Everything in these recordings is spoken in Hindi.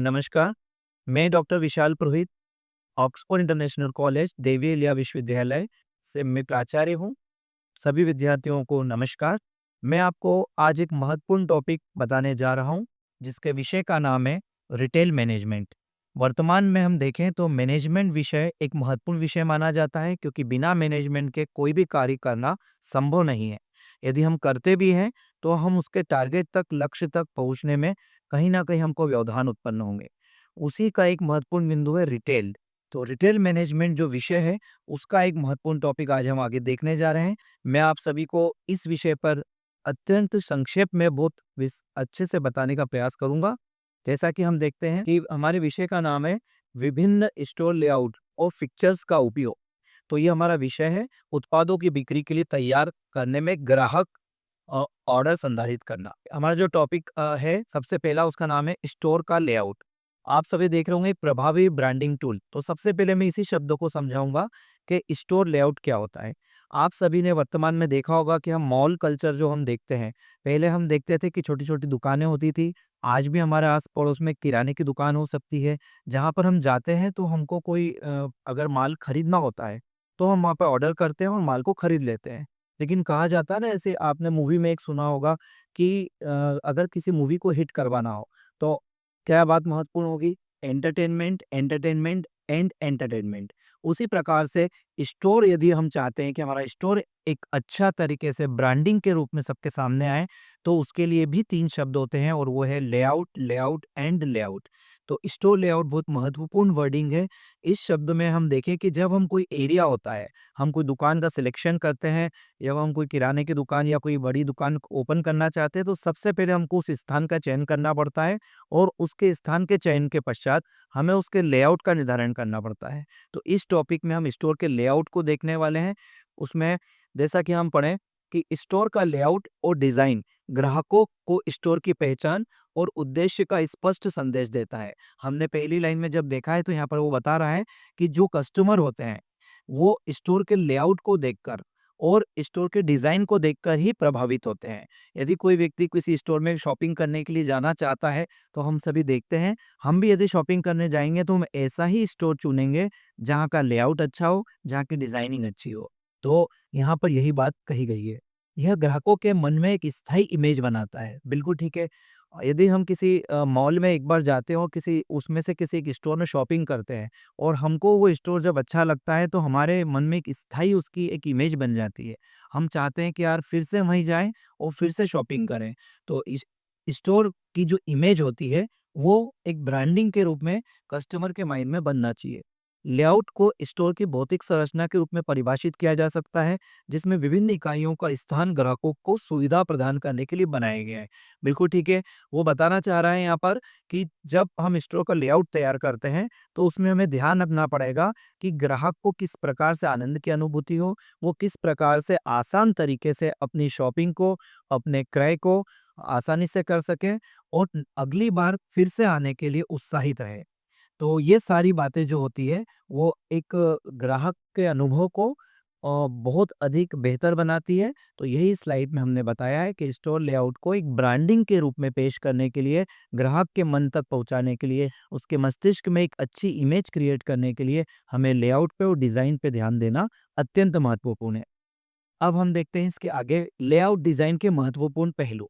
नमस्कार, मैं डॉक्टर विशाल पुरोहित, Oxford international college, Devi Ahilya विश्वविद्यालय से मैं प्राचार्य हूँ। सभी विद्यार्थियों को नमस्कार। मैं आपको आज एक महत्वपूर्ण टॉपिक बताने जा रहा हूँ, जिसके विषय का नाम है रिटेल मैनेजमेंट। वर्तमान में हम देखें तो मैनेजमेंट विषय एक महत्वपूर्ण विषय माना जाता है, क्योंकि बिना मैनेजमेंट के कोई भी कार्य करना संभव नहीं है। यदि हम करते भी हैं, तो हम उसके टारगेट तक, लक्ष्य तक पहुँचने में कहीं न कहीं हमको व्यवधान उत्पन्न होंगे। उसी का एक महत्वपूर्ण बिंदु है रिटेल। तो रिटेल मैनेजमेंट जो विषय है, उसका एक महत्वपूर्ण टॉपिक आज हम आगे देखने जा रहे हैं। मैं आप सभी को इस विषय पर अत्यंत संक्षेप में बहुत अच्छे से बताने का प्रयास करूँगा। जैसा कि हम देखते हैं कि हमारे विषय का नाम है विभिन्न स्टोर लेआउट और फिक्चर्स का उपयोग। तो ये हमारा विषय है, उत्पादों की बिक्री के लिए तैयार करने में ग्राहक ऑर्डर संधारित करना। हमारा जो टॉपिक है, सबसे पहला उसका नाम है स्टोर का लेआउट। आप सभी देख रहे होंगे प्रभावी ब्रांडिंग टूल। तो सबसे पहले मैं इसी शब्दों को समझाऊंगा कि स्टोर लेआउट क्या होता है। आप सभी ने वर्तमान में देखा होगा कि हम मॉल कल्चर जो हम देखते हैं, पहले हम देखते थे कि छोटी-छोटी दुकानें होती थी। आज भी हमारे आस-पड़ोस में किराने की दुकान हो सकती है, जहाँ पर हम जाते हैं तो हमको कोई अगर माल खरीदना होता है, तो हम वहाँ पे ऑर्डर करते हैं और माल को खरीद लेते हैं। लेकिन कहा जाता है ना, ऐसे आपने मूवी में एक सुना होगा कि अगर किसी मूवी को हिट करवाना हो, तो क्या बात महत्वपूर्ण होगी? Entertainment, entertainment and entertainment. उसी प्रकार से स्टोर, यदि हम चाहते हैं कि हमारा स्टोर एक अच्छा तरीके से ब्रांडिंग के रूप में सबके सामने आए, तो उसके लिए भी 3 शब्द होते हैं और वो है लेआउट, लेआउट एंड लेआउट। तो स्टोर लेआउट बहुत महत्वपूर्ण वर्डिंग है। इस शब्द में हम देखें कि जब हम कोई एरिया होता है, हम कोई दुकान का सिलेक्शन करते हैं, जब हम कोई किराने की दुकान या कोई बड़ी दुकान ओपन करना चाहते हैं, तो सबसे पहले हमको उस स्थान का चयन करना पड़ता है और उसके स्थान के चयन के पश्चात हमें उसके लेआउट का निर्धारण करना पड़ता है। तो इस टॉपिक में हम स्टोर के लेआउट को देखने वाले हैं। उसमें जैसा कि हम पढ़ें कि स्टोर का लेआउट और डिज़ाइन ग्राहकों को स्टोर की पहचान और उद्देश्य का स्पष्ट संदेश देता है। हमने पहली लाइन में जब देखा है, तो यहाँ पर वो बता रहा है कि जो कस्टमर होते हैं, वो स्टोर के लेआउट को देखकर और स्टोर के डिज़ाइन को देखकर ही प्रभावित होते हैं। यदि कोई व्यक्ति किसी स्टोर में शॉपिंग करने के लिए जाना चाहता है, तो हम सभी देखते हैं, हम भी यदि शॉपिंग करने जाएँगे तो हम ऐसा ही स्टोर चुनेंगे जहाँ का लेआउट अच्छा हो, जहाँ की डिज़ाइनिंग अच्छी हो। तो यहाँ पर यही बात कही गई है। यह ग्राहकों के मन में एक स्थायी इमेज बनाता है। बिल्कुल ठीक है। यदि हम किसी मॉल में एक बार जाते हो, किसी उसमें से किसी एक स्टोर में शॉपिंग करते हैं और हमको वो स्टोर जब अच्छा लगता है, तो हमारे मन में एक स्थायी उसकी एक इमेज बन जाती है। हम चाहते हैं कि यार फिर से वहीं जाएँ और फिर से शॉपिंग करें। तो इस स्टोर की जो इमेज होती है, वो एक ब्रांडिंग के रूप में कस्टमर के माइंड में बनना चाहिए। लेआउट को स्टोर की भौतिक संरचना के रूप में परिभाषित किया जा सकता है, जिसमें विभिन्न इकाइयों का स्थान ग्राहकों को सुविधा प्रदान करने के लिए बनाए गए हैं। बिल्कुल ठीक है। वो बताना चाह रहा है यहाँ पर कि जब हम स्टोर का लेआउट तैयार करते हैं, तो उसमें हमें ध्यान रखना पड़ेगा कि ग्राहक को किस प्रकार से आनंद की अनुभूति हो, वो किस प्रकार से आसान तरीके से अपनी शॉपिंग को, अपने क्रय को आसानी से कर सकें और अगली बार फिर से आने के लिए उत्साहित रहे। तो ये सारी बातें जो होती है, वो एक ग्राहक के अनुभव को बहुत अधिक बेहतर बनाती है। तो यही स्लाइड में हमने बताया है कि स्टोर लेआउट को एक ब्रांडिंग के रूप में पेश करने के लिए, ग्राहक के मन तक पहुंचाने के लिए, उसके मस्तिष्क में एक अच्छी इमेज क्रिएट करने के लिए हमें लेआउट पे और डिज़ाइन पे ध्यान देना अत्यंत महत्वपूर्ण है। अब हम देखते हैं इसके आगे लेआउट डिज़ाइन के महत्वपूर्ण पहलू।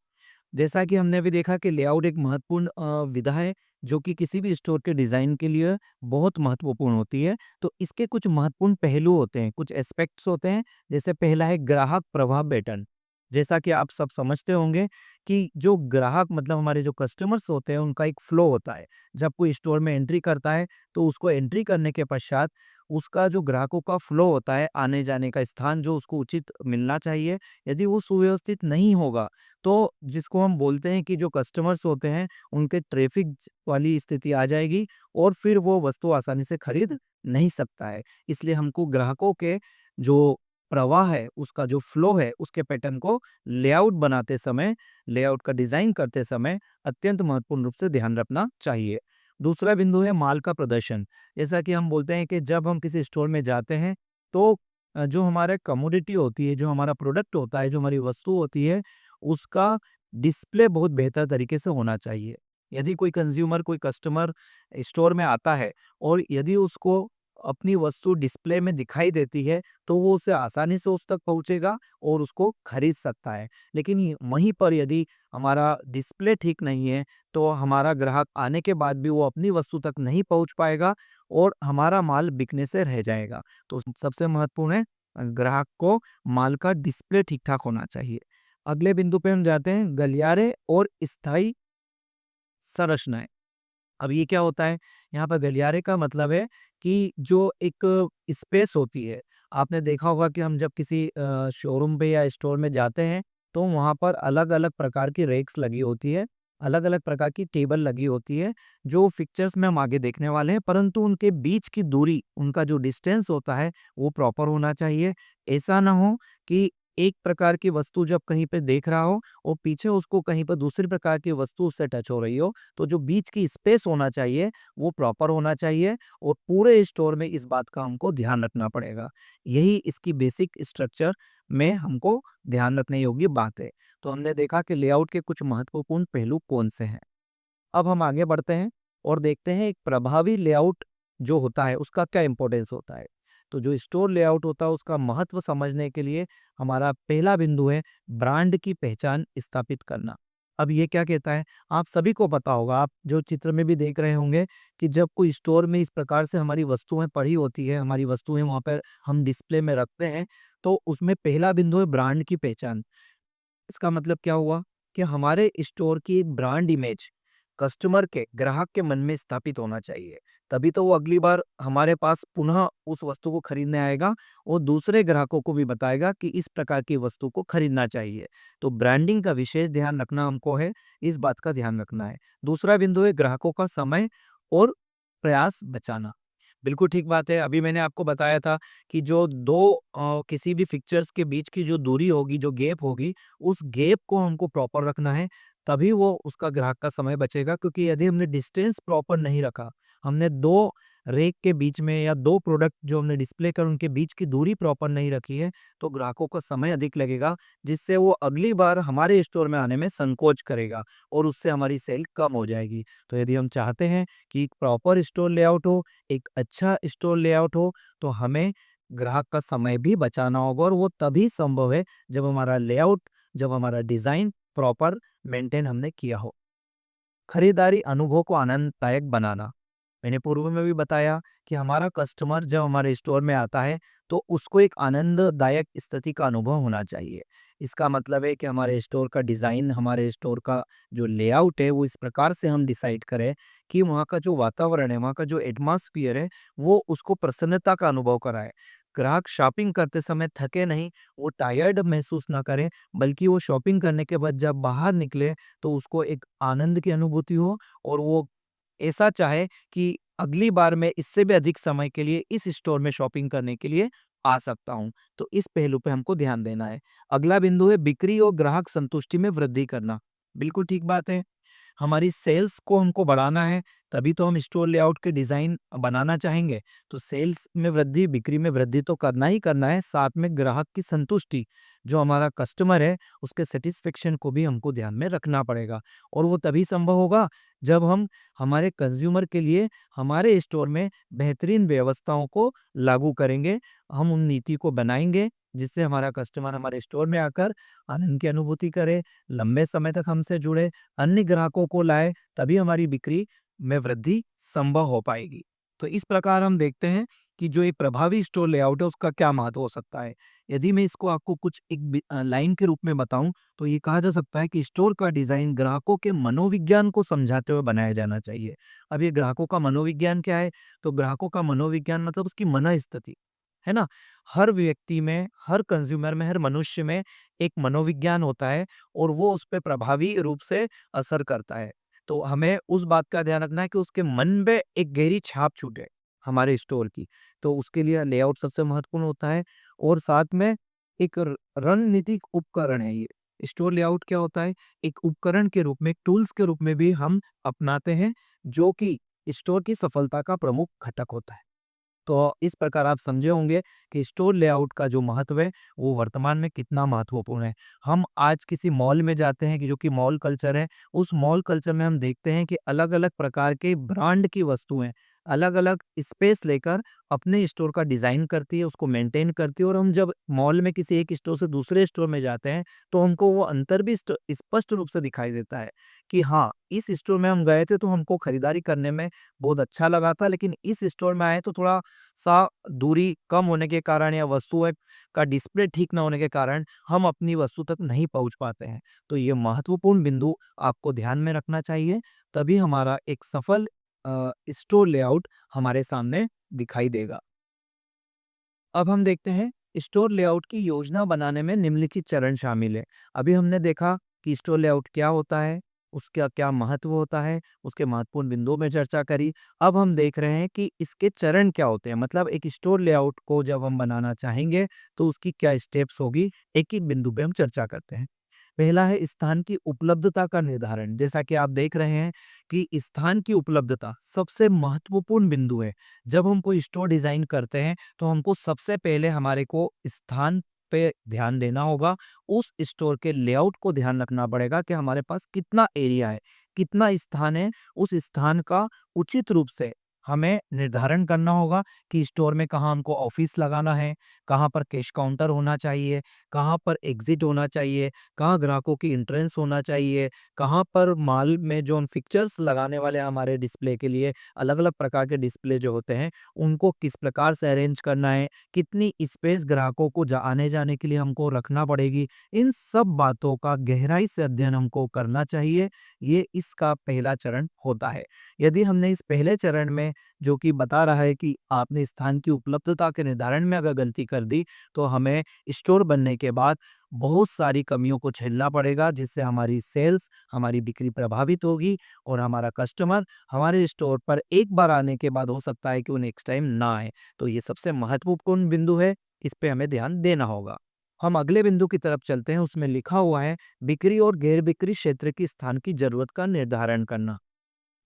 जैसा कि हमने अभी देखा कि लेआउट एक महत्वपूर्ण विधा है, जो कि किसी भी स्टोर के डिज़ाइन के लिए बहुत महत्वपूर्ण होती है। तो इसके कुछ महत्वपूर्ण पहलू होते हैं, कुछ एस्पेक्ट्स होते हैं। जैसे पहला है ग्राहक प्रभाव पैटर्न। जैसा कि आप सब समझते होंगे कि जो ग्राहक मतलब हमारे जो कस्टमर्स होते हैं, उनका एक फ्लो होता है। जब कोई स्टोर में एंट्री करता है, तो उसको एंट्री करने के पश्चात उसका जो ग्राहकों का फ्लो होता है, आने-जाने का स्थान जो उसको उचित मिलना चाहिए, यदि वो सुव्यवस्थित नहीं होगा, तो जिसको हम बोलते हैं कि जो कस्टमर्स होते हैं, उनके ट्रैफिक वाली स्थिति आ जाएगी और फिर वो वस्तु आसानी से खरीद नहीं सकता है। इसलिए हमको ग्राहकों के जो प्रवाह है, उसका जो फ्लो है, उसके पैटर्न को लेआउट बनाते समय, लेआउट का डिज़ाइन करते समय अत्यंत महत्वपूर्ण रूप से ध्यान रखना चाहिए। दूसरा बिंदु है माल का प्रदर्शन। जैसा कि हम बोलते हैं कि जब हम किसी स्टोर में जाते हैं, तो जो हमारा कमोडिटी होती है, जो हमारा प्रोडक्ट होता है, जो हमारी वस्तु होती है, उसका डिस्प्ले बहुत बेहतर तरीके से होना चाहिए। यदि कोई कंज्यूमर, कोई कस्टमर स्टोर में आता है और यदि उसको अपनी वस्तु डिस्प्ले में दिखाई देती है, तो वो उसे आसानी से उस तक पहुँचेगा और उसको खरीद सकता है। लेकिन वहीं पर यदि हमारा डिस्प्ले ठीक नहीं है, तो हमारा ग्राहक आने के बाद भी वो अपनी वस्तु तक नहीं पहुँच पाएगा और हमारा माल बिकने से रह जाएगा। तो सबसे महत्वपूर्ण है ग्राहक को माल का डिस्प्ले ठीक-ठाक होना चाहिए। अगले बिंदु पे हम जाते हैं, गलियारे और स्थायी संरचनाएँ। अब ये क्या होता है? यहाँ पर गलियारे का मतलब है कि जो एक स्पेस होती है, आपने देखा होगा कि हम जब किसी शोरूम पे या स्टोर में जाते हैं, तो वहाँ पर अलग-अलग प्रकार की रेक्स लगी होती है, अलग-अलग प्रकार की टेबल लगी होती है, जो पिक्चर्स में हम आगे देखने वाले हैं, परंतु उनके बीच की दूरी, उनका जो डिस्टेंस होता है, वो प्रॉपर होना चाहिए। ऐसा ना हो कि एक प्रकार की वस्तु जब कहीं पे देख रहा हो और पीछे उसको कहीं पर दूसरी प्रकार की वस्तु उससे टच हो रही हो, तो जो बीच की स्पेस होना चाहिए, वो प्रॉपर होना चाहिए और पूरे स्टोर में इस बात का हमको ध्यान रखना पड़ेगा। यही इसकी बेसिक स्ट्रक्चर में हमको ध्यान रखने योग्य बात है। तो हमने देखा कि लेआउट के कुछ महत्वपूर्ण पहलू कौन से हैं। अब हम आगे बढ़ते हैं और देखते हैं एक प्रभावी लेआउट जो होता है उसका क्या इम्पोर्टेंस होता है। तो जो स्टोर लेआउट होता है उसका महत्व समझने के लिए हमारा पहला बिंदु है ब्रांड की पहचान स्थापित करना। अब ये क्या कहता है, आप सभी को पता होगा, आप जो चित्र में भी देख रहे होंगे कि जब कोई स्टोर में इस प्रकार से हमारी वस्तुएं पड़ी होती है, हमारी वस्तुएं वहां पर हम डिस्प्ले में रखते हैं, तो उसमें पहला बिंदु है ब्रांड की पहचान। इसका मतलब क्या हुआ कि हमारे स्टोर की ब्रांड इमेज कस्टमर के, ग्राहक के मन में स्थापित होना चाहिए। तभी तो वो अगली बार हमारे पास पुनः उस वस्तु को खरीदने आएगा और दूसरे ग्राहकों को भी बताएगा कि इस प्रकार की वस्तु को खरीदना चाहिए। तो ब्रांडिंग का विशेष ध्यान रखना हमको है, इस बात का ध्यान रखना है। दूसरा बिंदु है ग्राहकों का समय और प्रयास बचाना। बिल्कुल ठीक बात है। अभी मैंने आपको बताया था कि जो 2 किसी भी पिक्चर्स के बीच की जो दूरी होगी, जो गैप होगी, उस गैप को हमको प्रॉपर रखना है, तभी वो उसका ग्राहक का समय बचेगा, क्योंकि यदि हमने डिस्टेंस प्रॉपर नहीं रखा, हमने 2 रैक के बीच में या 2 प्रोडक्ट जो हमने डिस्प्ले कर उनके बीच की दूरी प्रॉपर नहीं रखी है, तो ग्राहकों को समय अधिक लगेगा, जिससे वो अगली बार हमारे स्टोर में आने में संकोच करेगा और उससे हमारी सेल कम हो जाएगी। तो यदि हम चाहते हैं कि एक प्रॉपर स्टोर लेआउट हो, एक अच्छा स्टोर लेआउट हो, तो हमें ग्राहक का समय भी बचाना होगा और वो तभी संभव है जब हमारा लेआउट, जब हमारा डिज़ाइन प्रॉपर मेंटेन हमने किया हो। खरीदारी अनुभव को आनंददायक बनाना। मैंने पूर्व में भी बताया कि हमारा कस्टमर जब हमारे स्टोर में आता है, तो उसको एक आनंददायक स्थिति का अनुभव होना चाहिए। इसका मतलब है कि हमारे स्टोर का डिज़ाइन, हमारे स्टोर का जो लेआउट है, वो इस प्रकार से हम डिसाइड करें कि वहाँ का जो वातावरण है, वहाँ का जो एटमॉस्फियर है, वो उसको प्रसन्नता का अनुभव कराए। ग्राहक शॉपिंग करते समय थके नहीं, वो टायर्ड महसूस ना करें, बल्कि वो शॉपिंग करने के बाद जब बाहर निकले, तो उसको एक आनंद की अनुभूति हो और वो ऐसा चाहे कि अगली बार मैं इससे भी अधिक समय के लिए इस स्टोर में शॉपिंग करने के लिए आ सकता हूँ। तो इस पहलू पे हमको ध्यान देना है। अगला बिंदु है बिक्री और ग्राहक संतुष्टि में वृद्धि करना। बिल्कुल ठीक बात है। हमारी सेल्स को हमको बढ़ाना है, तभी तो हम स्टोर लेआउट के डिज़ाइन बनाना चाहेंगे। तो सेल्स में वृद्धि, बिक्री में वृद्धि तो करना ही करना है, साथ में ग्राहक की संतुष्टि, जो हमारा कस्टमर है, उसके सैटिस्फैक्शन को भी हमको ध्यान में रखना पड़ेगा और वो तभी संभव होगा, जब हम हमारे कंज़्यूमर के लिए हमारे स्टोर में बेहतरीन व्यवस्थाओं को लागू करेंगे। हम उन नीति को बनाएँगे, जिससे हमारा कस्टमर हमारे स्टोर में आकर आनंद की अनुभूति करे, लंबे समय तक हमसे जुड़े, अन्य ग्राहकों को लाए, तभी हमारी बिक्री में वृद्धि संभव हो पाएगी। तो इस प्रकार हम देखते हैं कि जो एक प्रभावी स्टोर लेआउट है उसका क्या महत्व हो सकता है। यदि मैं इसको आपको कुछ लाइन के रूप में बताऊं, तो ये कहा जा सकता है कि स्टोर का डिज़ाइन ग्राहकों के मनोविज्ञान को समझाते हुए बनाया जाना चाहिए। अब ये ग्राहकों का मनोविज्ञान क्या है? तो ग्राहकों का मनोविज्ञान मतलब उसकी मनःस्थिति, है ना? हर व्यक्ति में, हर कंज्यूमर में, हर मनुष्य में एक मनोविज्ञान होता है और वो उस पे प्रभावी रूप से असर करता है। तो हमें उस बात का ध्यान रखना है कि उसके मन में एक गहरी छाप छूटे हमारे स्टोर की। तो उसके लिए लेआउट सबसे महत्वपूर्ण होता है और साथ में एक रणनीतिक उपकरण है ये। स्टोर लेआउट क्या होता है? एक उपकरण के रूप में, एक टूल्स के रूप में भी हम अपनाते हैं, जो कि स्टोर की सफलता का प्रमुख घटक होता है। तो इस प्रकार आप समझे होंगे कि स्टोर लेआउट का जो महत्व है वो वर्तमान में कितना महत्वपूर्ण है। हम आज किसी मॉल में जाते हैं कि जो कि मॉल कल्चर है, उस मॉल कल्चर में हम देखते हैं कि अलग-अलग प्रकार के ब्रांड की वस्तुएँ अलग-अलग स्पेस लेकर अपने स्टोर का डिज़ाइन करती है, उसको मेंटेन करती है और हम जब मॉल में किसी एक स्टोर से दूसरे स्टोर में जाते हैं, तो हमको वो अंतर भी स्पष्ट रूप से दिखाई देता है कि हाँ, इस स्टोर में हम गए थे तो हमको खरीदारी करने में बहुत अच्छा लगा था, लेकिन इस स्टोर में आए तो थोड़ा-सा दूरी कम होने के कारण या वस्तुएँ का डिस्प्ले ठीक ना होने के कारण हम अपनी वस्तु तक नहीं पहुँच पाते हैं। तो ये महत्वपूर्ण बिंदु आपको ध्यान में रखना चाहिए, तभी हमारा एक सफल स्टोर लेआउट हमारे सामने दिखाई देगा। अब हम देखते हैं स्टोर लेआउट की योजना बनाने में निम्नलिखित चरण शामिल है। अभी हमने देखा कि स्टोर लेआउट क्या होता है, उसका क्या महत्व होता है, उसके महत्वपूर्ण बिंदुओं में चर्चा करी। अब हम देख रहे हैं कि इसके चरण क्या होते हैं, मतलब एक स्टोर लेआउट को जब हम बनाना चाहेंगे तो उसकी क्या स्टेप्स होगी, एक-एक बिंदु पे हम चर्चा करते हैं। पहला है स्थान की उपलब्धता का निर्धारण। जैसा कि आप देख रहे हैं कि स्थान की उपलब्धता सबसे महत्वपूर्ण बिंदु है। जब हम कोई स्टोर डिज़ाइन करते हैं, तो हमको सबसे पहले हमारे को स्थान पे ध्यान देना होगा। उस स्टोर के लेआउट को ध्यान रखना पड़ेगा कि हमारे पास कितना एरिया है, कितना स्थान है। उस स्थान का उचित रूप से हमें निर्धारण करना होगा कि स्टोर में कहाँ हमको ऑफ़िस लगाना है, कहाँ पर कैश काउंटर होना चाहिए, कहाँ पर एग्ज़िट होना चाहिए, कहाँ ग्राहकों की एंट्रेंस होना चाहिए, कहाँ पर मॉल में जो हम फिक्चर्स लगाने वाले हैं हमारे डिस्प्ले के लिए, अलग-अलग प्रकार के डिस्प्ले जो होते हैं, उनको किस प्रकार से अरेंज करना है, कितनी स्पेस ग्राहकों को आने-जाने के लिए हमको रखना पड़ेगी। इन सब बातों का गहराई से अध्ययन हमको करना चाहिए, ये इसका पहला चरण होता है। यदि हमने इस पहले चरण में जो कि बता रहा है कि आपने स्थान की उपलब्धता के निर्धारण में अगर गलती कर दी, तो हमें स्टोर बनने के बाद बहुत सारी कमियों को झेलना पड़ेगा, जिससे हमारी सेल्स, हमारी बिक्री प्रभावित होगी और हमारा कस्टमर हमारे स्टोर पर एक बार आने के बाद हो सकता है कि वो नेक्स्ट टाइम ना आए। तो ये सबसे महत्वपूर्ण बिंदु है, इस पे हमें ध्यान देना होगा। हम अगले बिंदु की तरफ चलते हैं, उसमें लिखा हुआ है बिक्री और गैर बिक्री क्षेत्र की स्थान की जरूरत का निर्धारण करना।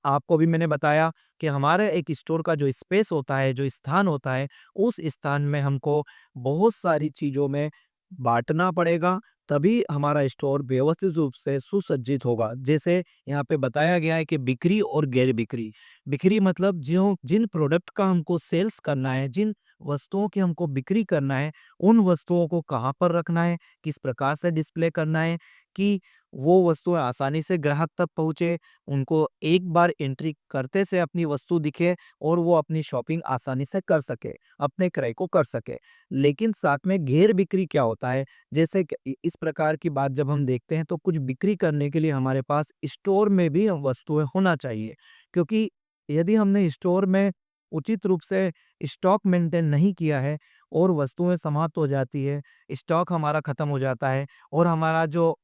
आपको भी मैंने बताया कि हमारे एक स्टोर का जो स्पेस होता है, जो स्थान होता है, उस स्थान में हमको बहुत सारी चीज़ों में बाँटना पड़ेगा, तभी हमारा स्टोर व्यवस्थित रूप से सुसज्जित होगा। जैसे यहाँ पे बताया गया है कि बिक्री और गैर बिक्री। बिक्री मतलब ज्यों जिन प्रोडक्ट का हमको सेल्स करना है, जिन वस्तुओं की हमको बिक्री करना है, उन वस्तुओं को कहाँ पर रखना है, किस प्रकार से डिस्प्ले करना है कि वो वस्तुएँ आसानी से ग्राहक तक पहुँचे, उनको एक बार एंट्री करते से अपनी वस्तु दिखे और वो अपनी शॉपिंग आसानी से कर सके, अपने क्रय को कर सके। लेकिन साथ में गैर बिक्री क्या होता है? जैसे कि इस प्रकार की बात जब हम देखते हैं तो कुछ बिक्री करने के लिए हमारे पास स्टोर में भी वस्तुएँ होना चाहिए। क्योंकि यदि हमने स्टोर में उचित रूप से स्टॉक मेंटेन नहीं किया है और वस्तुएँ समाप्त हो जाती है, स्टॉक हमारा खत्म हो जाता है और हमारा जो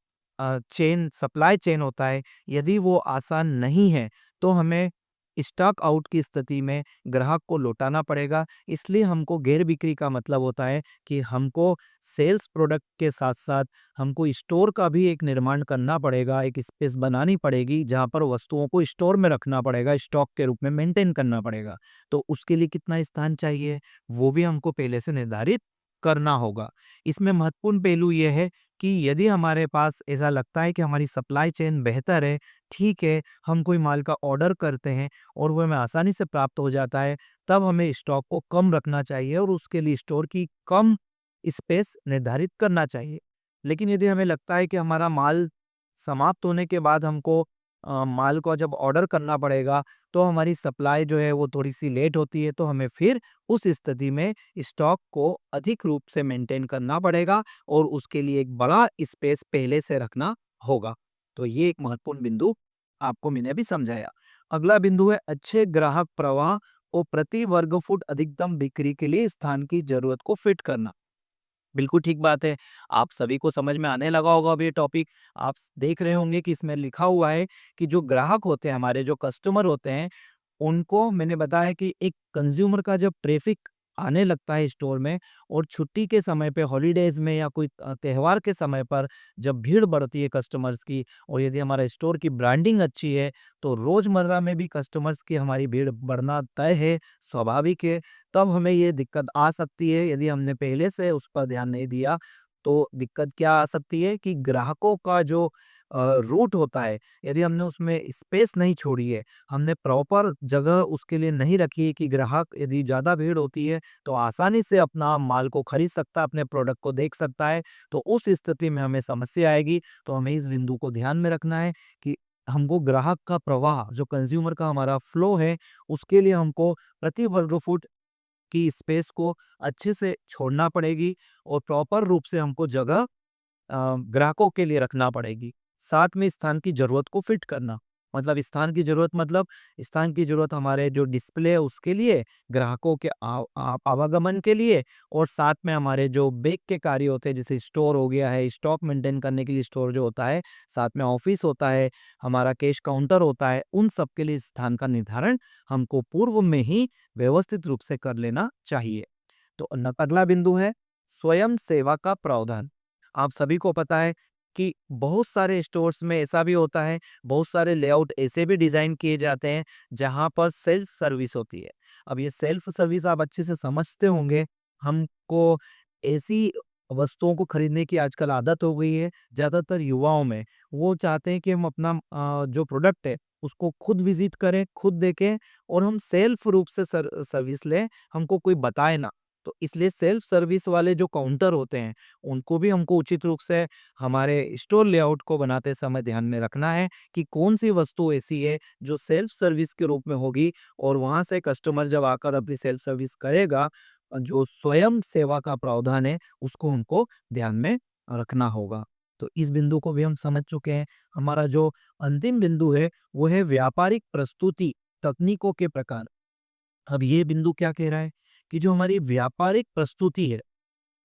चेन सप्लाई चेन होता है, यदि वो आसान नहीं है, तो हमें स्टॉक आउट की स्थिति में ग्राहक को लौटाना पड़ेगा। इसलिए हमको गैर बिक्री का मतलब होता है कि हमको सेल्स प्रोडक्ट के साथ-साथ हमको स्टोर का भी एक निर्माण करना पड़ेगा, एक स्पेस बनानी पड़ेगी, जहाँ पर वस्तुओं को स्टोर में रखना पड़ेगा, स्टॉक के रूप में मेंटेन करना पड़ेगा। तो उसके लिए कितना स्थान चाहिए, वो भी हमको पहले से निर्धारित करना होगा। इसमें महत्वपूर्ण पहलू ये है कि यदि हमारे पास ऐसा लगता है कि हमारी सप्लाई चेन बेहतर है, ठीक है, हम कोई माल का ऑर्डर करते हैं और वो हमें आसानी से प्राप्त हो जाता है, तब हमें स्टॉक को कम रखना चाहिए और उसके लिए स्टोर की कम स्पेस निर्धारित करना चाहिए। लेकिन यदि हमें लगता है कि हमारा माल समाप्त होने के बाद हमको माल को जब ऑर्डर करना पड़ेगा, तो हमारी सप्लाई जो है वो थोड़ी-सी लेट होती है, तो हमें फिर उस स्थिति में स्टॉक को अधिक रूप से मेंटेन करना पड़ेगा और उसके लिए एक बड़ा स्पेस पहले से रखना होगा। तो ये एक महत्वपूर्ण बिंदु आपको मैंने अभी समझाया। अगला बिंदु है अच्छे ग्राहक प्रवाह और प्रति वर्ग फुट अधिकतम बिक्री के लिए स्थान की जरूरत को फिट करना। बिल्कुल ठीक बात है। आप सभी को समझ में आने लगा होगा अब ये टॉपिक। आप देख रहे होंगे कि इसमें लिखा हुआ है कि जो ग्राहक होते हैं, हमारे जो कस्टमर होते हैं, उनको मैंने बताया कि एक कंज्यूमर का जब ट्रैफिक आने लगता है स्टोर में, और छुट्टी के समय पे, हॉलीडेज़ में या कोई त्योहार के समय पर जब भीड़ बढ़ती है कस्टमर्स की, और यदि हमारा स्टोर की ब्रांडिंग अच्छी है, तो रोज़मर्रा में भी कस्टमर्स की हमारी भीड़ बढ़ना तय है, स्वाभाविक है। तब हमें ये दिक्कत आ सकती है, यदि हमने पहले से उस पर ध्यान नहीं दिया, तो दिक्कत क्या आ सकती है कि ग्राहकों का जो रूट होता है, यदि हमने उसमें स्पेस नहीं छोड़ी है, हमने प्रॉपर जगह उसके लिए नहीं रखी है कि ग्राहक, यदि ज़्यादा भीड़ होती है, तो आसानी से अपना माल को खरीद सकता है, अपने प्रोडक्ट को देख सकता है, तो उस स्थिति में हमें समस्या आएगी। तो हमें इस बिंदु को ध्यान में रखना है कि हमको ग्राहक का प्रवाह, जो कंज़्यूमर का हमारा फ्लो है, उसके लिए हमको प्रति वर्ग फुट की स्पेस को अच्छे से छोड़ना पड़ेगी, और प्रॉपर रूप से हमको जगह ग्राहकों के लिए रखना पड़ेगी। साथ में स्थान की ज़रूरत को फिट करना, मतलब स्थान की ज़रूरत हमारे जो डिस्प्ले है उसके लिए, ग्राहकों के आवागमन के लिए, और साथ में हमारे जो बैक के कार्य होते हैं, जैसे स्टोर हो गया है, स्टॉक मेंटेन करने के लिए स्टोर जो होता है, साथ में ऑफ़िस होता है, हमारा कैश काउंटर होता है, उन सब के लिए स्थान का निर्धारण हमको पूर्व में ही व्यवस्थित रूप से कर लेना चाहिए। तो अगला बिंदु है स्वयं सेवा का प्रावधान। आप सभी को पता है कि बहुत सारे स्टोर्स में ऐसा भी होता है, बहुत सारे लेआउट ऐसे भी डिज़ाइन किए जाते हैं जहाँ पर सेल्फ सर्विस होती है। अब ये सेल्फ सर्विस आप अच्छे से समझते होंगे, हमको ऐसी वस्तुओं को खरीदने की आजकल आदत हो गई है, ज़्यादातर युवाओं में। वो चाहते हैं कि हम अपना जो प्रोडक्ट है उसको खुद विज़िट करें, खुद देखें, और हम सेल्फ रूप से सर्विस लें, हमको कोई बताए ना। तो इसलिए सेल्फ सर्विस वाले जो काउंटर होते हैं, उनको भी हमको उचित रूप से हमारे स्टोर लेआउट को बनाते समय ध्यान में रखना है कि कौन-सी वस्तु ऐसी है जो सेल्फ सर्विस के रूप में होगी, और वहाँ से कस्टमर जब आकर अपनी सेल्फ सर्विस करेगा, जो स्वयं सेवा का प्रावधान है, उसको हमको ध्यान में रखना होगा। तो इस बिंदु को भी हम समझ चुके हैं। हमारा जो अंतिम बिंदु है, वो है व्यापारिक प्रस्तुति, तकनीकों के प्रकार। अब ये बिंदु क्या कह रहा है कि जो हमारी व्यापारिक प्रस्तुति है,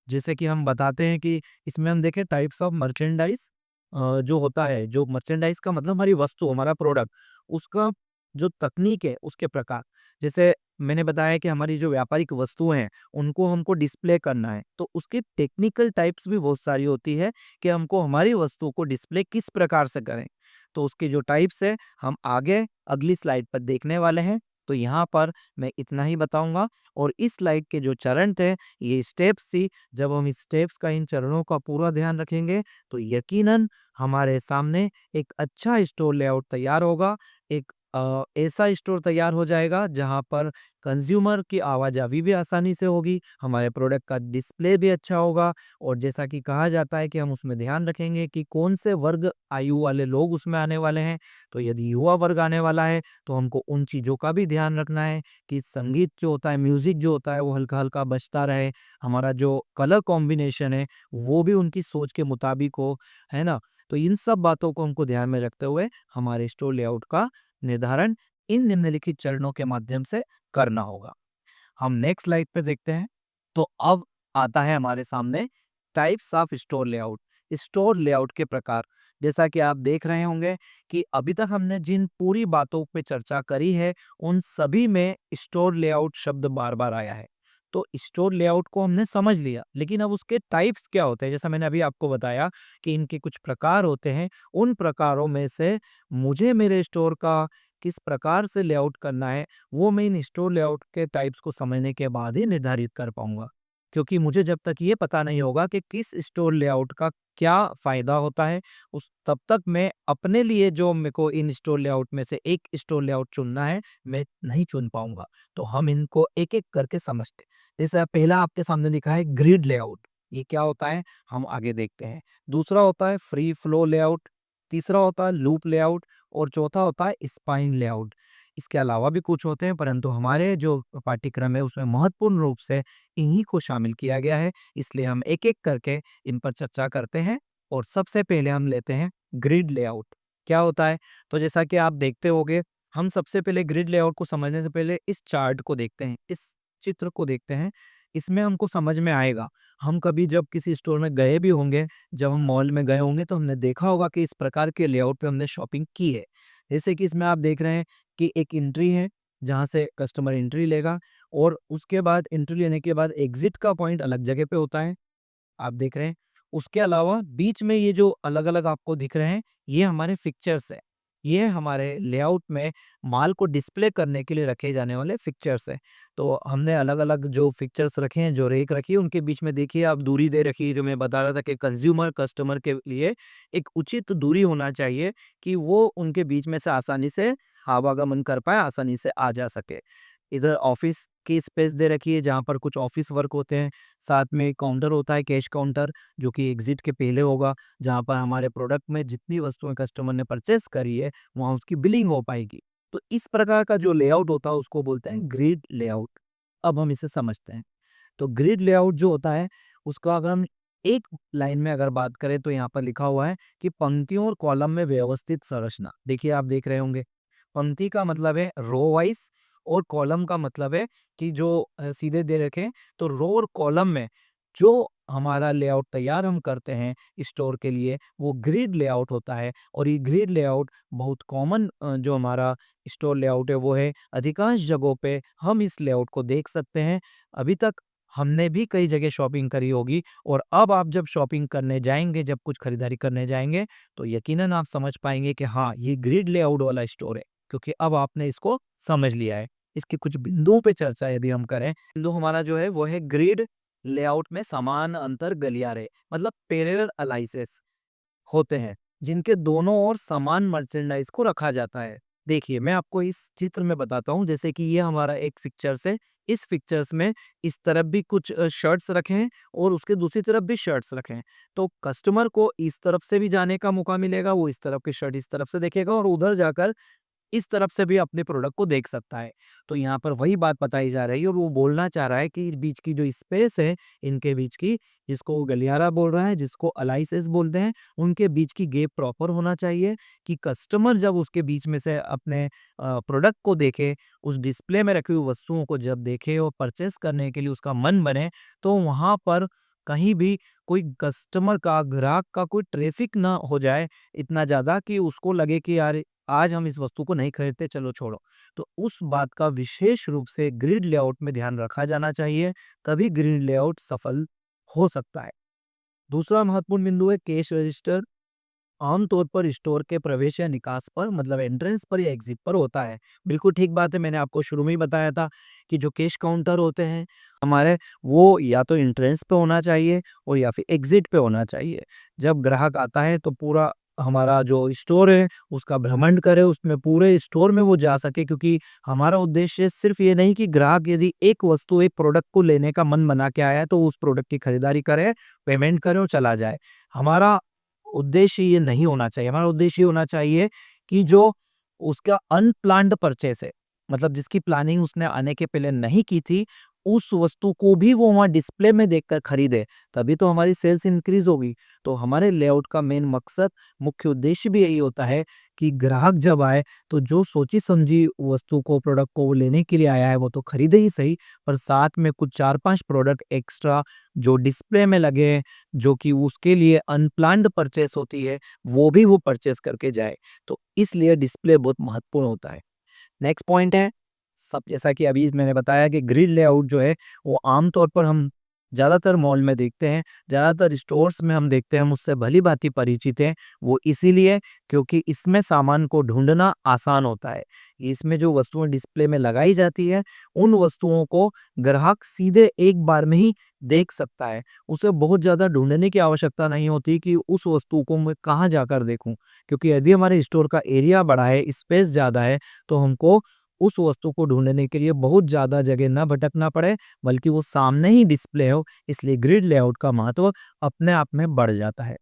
जैसे कि हम बताते हैं कि इसमें हम देखें टाइप्स ऑफ मर्चेंडाइज, जो होता है, जो मर्चेंडाइज का मतलब हमारी वस्तु, हमारा प्रोडक्ट, उसका जो तकनीक है, उसके प्रकार। जैसे मैंने बताया कि हमारी जो व्यापारिक वस्तुएं हैं, उनको हमको डिस्प्ले करना है, तो उसकी टेक्निकल टाइप्स भी बहुत सारी होती है कि हमको हमारी वस्तु को डिस्प्ले किस प्रकार से करें। तो उसकी जो टाइप्स है, हम आगे अगली स्लाइड पर देखने वाले हैं। तो यहाँ पर मैं इतना ही बताऊंगा, और इस स्लाइड के जो चरण थे, ये स्टेप्स थी, जब हम इस स्टेप्स का, इन चरणों का पूरा ध्यान रखेंगे, तो यकीनन हमारे सामने एक अच्छा स्टोर लेआउट तैयार होगा। एक ऐसा स्टोर तैयार हो जाएगा जहां पर कंज्यूमर की आवाजावी भी आसानी से होगी, हमारे प्रोडक्ट का डिस्प्ले भी अच्छा होगा, और जैसा कि कहा जाता है कि हम उसमें ध्यान रखेंगे कि कौन से वर्ग आयु वाले लोग उसमें आने वाले हैं। तो यदि युवा वर्ग आने वाला है, तो हमको उन चीज़ों का भी ध्यान रखना है कि संगीत जो होता है, म्यूज़िक जो होता है, वो हल्का-हल्का बजता रहे। हमारा जो कलर कॉम्बिनेशन है, वो भी उनकी सोच के मुताबिक हो, है ना? तो इन सब बातों को हमको ध्यान में रखते हुए हमारे स्टोर लेआउट का निर्धारण इन निम्नलिखित चरणों के माध्यम से करना होगा। हम नेक्स्ट स्लाइड पे देखते हैं। तो अब आता है हमारे सामने types of store layout. Store layout के प्रकार, जैसा कि आप देख रहे होंगे कि अभी तक हमने जिन पूरी बातों पे चर्चा करी है, उन सभी में स्टोर लेआउट शब्द बार-बार आया है। तो स्टोर लेआउट को हमने समझ लिया, लेकिन अब उसके टाइप्स क्या होते हैं? जैसा मैंने अभी आपको बताया कि इनके कुछ प्रकार होते हैं। उन प्रकारों में से मुझे मेरे स्टोर का किस प्रकार से लेआउट करना है, वो मैं इन स्टोर लेआउट के टाइप्स को समझने के बाद ही निर्धारित कर पाऊँगा। क्योंकि मुझे जब तक ये पता नहीं होगा कि किस स्टोर लेआउट का क्या फ़ायदा होता है, उस तब तक मैं अपने लिए जो मेरे को इन स्टोर लेआउट में से एक स्टोर लेआउट चुनना है, मैं नहीं चुन पाऊँगा। तो हम इनको एक-एक करके समझते हैं। जैसे पहला आपके सामने लिखा है ग्रिड लेआउट, ये क्या होता है? हम आगे देखते हैं। दूसरा होता है फ्री फ्लो लेआउट, तीसरा होता है लूप लेआउट, और चौथा होता है स्पाइन लेआउट। इसके अलावा भी कुछ होते हैं, परंतु हमारे जो पाठ्यक्रम है उसमें महत्वपूर्ण रूप से इन्हीं को शामिल किया गया है, इसलिए हम एक-एक करके इन पर चर्चा करते हैं। और सबसे पहले हम लेते हैं ग्रिड लेआउट। क्या होता है? तो जैसा कि आप देखते होंगे, हम सबसे पहले ग्रिड लेआउट को समझने से पहले इस चार्ट को देखते हैं, इस चित्र को देखते हैं। इसमें हमको समझ में आएगा, हम कभी जब किसी स्टोर में गए भी होंगे, जब हम मॉल में गए होंगे, तो हमने देखा होगा कि इस प्रकार के लेआउट पे हमने शॉपिंग की है। जैसे कि इसमें आप देख रहे हैं कि एक एंट्री है, जहाँ से कस्टमर एंट्री लेगा, और उसके बाद एंट्री लेने के बाद एग्जिट का पॉइंट अलग जगह पे होता है, आप देख रहे हैं। उसके अलावा बीच में ये जो अलग-अलग आपको दिख रहे हैं, ये हमारे फिक्चर्स हैं। ये हमारे लेआउट में माल को डिस्प्ले करने के लिए रखे जाने वाले फिक्चर्स हैं। तो हमने अलग-अलग जो फिक्चर्स रखे हैं, जो रेक रखी है, उनके बीच में देखिए आप दूरी दे रखी है, जो मैं बता रहा था कि कंज्यूमर, कस्टमर के लिए एक उचित दूरी होना चाहिए कि वो उनके बीच में से आसानी से आवागमन कर पाए, आसानी से आ जा सके। इधर ऑफिस की स्पेस दे रखी है, जहाँ पर कुछ ऑफिस वर्क होते हैं। साथ में काउंटर होता है, कैश काउंटर, जो कि एग्जिट के पहले होगा, जहाँ पर हमारे प्रोडक्ट में जितनी वस्तुएं कस्टमर ने परचेस करी है, वहाँ उसकी बिलिंग हो पाएगी। तो इस प्रकार का जो लेआउट होता है, उसको बोलते हैं ग्रिड लेआउट। अब हम इसे समझते हैं। तो ग्रिड लेआउट जो होता है, उसका अगर हम एक लाइन में अगर बात करें, तो यहाँ पर लिखा हुआ है कि पंक्तियों और कॉलम में व्यवस्थित संरचना। देखिए, आप देख रहे होंगे, पंक्ति का मतलब है रो वाइज, और कॉलम का मतलब है कि जो सीधे दे रखे हैं। तो रो और कॉलम में जो हमारा लेआउट तैयार हम करते हैं स्टोर के लिए, वो ग्रिड लेआउट होता है। और ये ग्रिड लेआउट बहुत कॉमन जो हमारा स्टोर लेआउट है वो है। अधिकांश जगहों पे हम इस लेआउट को देख सकते हैं। अभी तक हमने भी कई जगह शॉपिंग करी होगी, और अब आप जब शॉपिंग करने जाएंगे, जब कुछ खरीदारी करने जाएंगे, तो यकीनन आप समझ पाएंगे कि हाँ, ये ग्रिड लेआउट वाला स्टोर है, क्योंकि अब आपने इसको समझ लिया है। इसके कुछ बिंदुओं पे चर्चा यदि हम करें, बिंदु हमारा जो है वो है ग्रिड लेआउट में समान अंतर गलियारे, मतलब पैरेलल अलाइसेस होते हैं, जिनके दोनों ओर समान मर्चेंडाइज को रखा जाता है। देखिए, मैं आपको इस चित्र में बताता हूँ। जैसे कि ये हमारा एक फिक्चर्स है। इस फिक्चर्स में इस तरफ भी कुछ शर्ट्स रखे हैं, और उसके दूसरी तरफ भी शर्ट्स रखे हैं। तो कस्टमर को इस तरफ से भी जाने का मौका मिलेगा, वो इस तरफ की शर्ट इस तरफ से देखेगा, और उधर जाकर इस तरफ से भी अपने प्रोडक्ट को देख सकता है। तो यहाँ पर वही बात बताई जा रही है, और वो बोलना चाह रहा है कि इस बीच की जो स्पेस है, इनके बीच की, जिसको वो गलियारा बोल रहा है, जिसको अलाइसेस बोलते हैं, उनके बीच की गैप प्रॉपर होना चाहिए, कि कस्टमर जब उसके बीच में से अपने प्रोडक्ट को देखे, उस डिस्प्ले में रखी हुई वस्तुओं को जब देखे और परचेस करने के लिए उसका मन बने, तो वहाँ पर कहीं भी कोई कस्टमर का, ग्राहक का कोई ट्रैफिक ना हो जाए इतना ज़्यादा कि उसको लगे कि यार, आज हम इस वस्तु को नहीं खरीदते, चलो छोड़ो। तो उस बात का विशेष रूप से ग्रिड लेआउट में ध्यान रखा जाना चाहिए, तभी ग्रिड लेआउट सफल हो सकता है। दूसरा महत्वपूर्ण बिंदु है कैश रजिस्टर। आमतौर पर स्टोर के प्रवेश या निकास पर, मतलब एंट्रेंस पर या एग्जिट पर होता है। बिल्कुल ठीक बात है, मैंने आपको शुरू में ही बताया था कि जो कैश काउंटर होते हैं हमारे, वो या तो एंट्रेंस पे होना चाहिए, और या फिर एग्जिट पे होना चाहिए। जब ग्राहक आता है, तो पूरा हमारा जो स्टोर है उसका भ्रमण करे, उसमें पूरे स्टोर में वो जा सके, क्योंकि हमारा उद्देश्य सिर्फ ये नहीं कि ग्राहक यदि एक वस्तु, एक प्रोडक्ट को लेने का मन बना के आया है, तो उस प्रोडक्ट की खरीदारी करे, पेमेंट करे और चला जाए। हमारा उद्देश्य ये नहीं होना चाहिए। हमारा उद्देश्य ये होना चाहिए कि जो उसका अनप्लान्ड परचेज़ है, मतलब जिसकी प्लानिंग उसने आने के पहले नहीं की थी, उस वस्तु को भी वो वहाँ डिस्प्ले में देखकर खरीदे, तभी तो हमारी सेल्स इंक्रीज़ होगी। तो हमारे लेआउट का मेन मकसद, मुख्य उद्देश्य भी यही होता है कि ग्राहक जब आए, तो जो सोची-समझी वस्तु को, प्रोडक्ट को वो लेने के लिए आया है, वो तो खरीदे ही सही, पर साथ में कुछ 4-5 प्रोडक्ट एक्स्ट्रा जो डिस्प्ले में लगे हैं, जो कि उसके लिए अनप्लान्ड परचेस होती है, वो भी वो परचेस करके जाए। तो इसलिए डिस्प्ले बहुत महत्वपूर्ण होता है। नेक्स्ट पॉइंट है, सब जैसा कि अभी मैंने बताया कि ग्रिड लेआउट जो है, वो आम तौर पर हम ज़्यादातर मॉल में देखते हैं, ज़्यादातर स्टोर्स में हम देखते हैं, हम उससे भली-भाँति परिचित हैं। वो इसीलिए क्योंकि इसमें सामान को ढूँढना आसान होता है। इसमें जो वस्तुएँ डिस्प्ले में लगाई जाती है, उन वस्तुओं को ग्राहक सीधे एक बार में ही देख सकता है। उसे बहुत ज़्यादा ढूँढने की आवश्यकता नहीं होती कि उस वस्तु को मैं कहाँ जाकर देखूँ। क्योंकि यदि हमारे स्टोर का एरिया बड़ा है, स्पेस ज़्यादा है, तो हमको उस वस्तु को ढूँढने के लिए बहुत ज़्यादा जगह ना भटकना पड़े, बल्कि वो सामने ही डिस्प्ले हो, इसलिए ग्रिड लेआउट का महत्व अपने आप में बढ़ जाता है।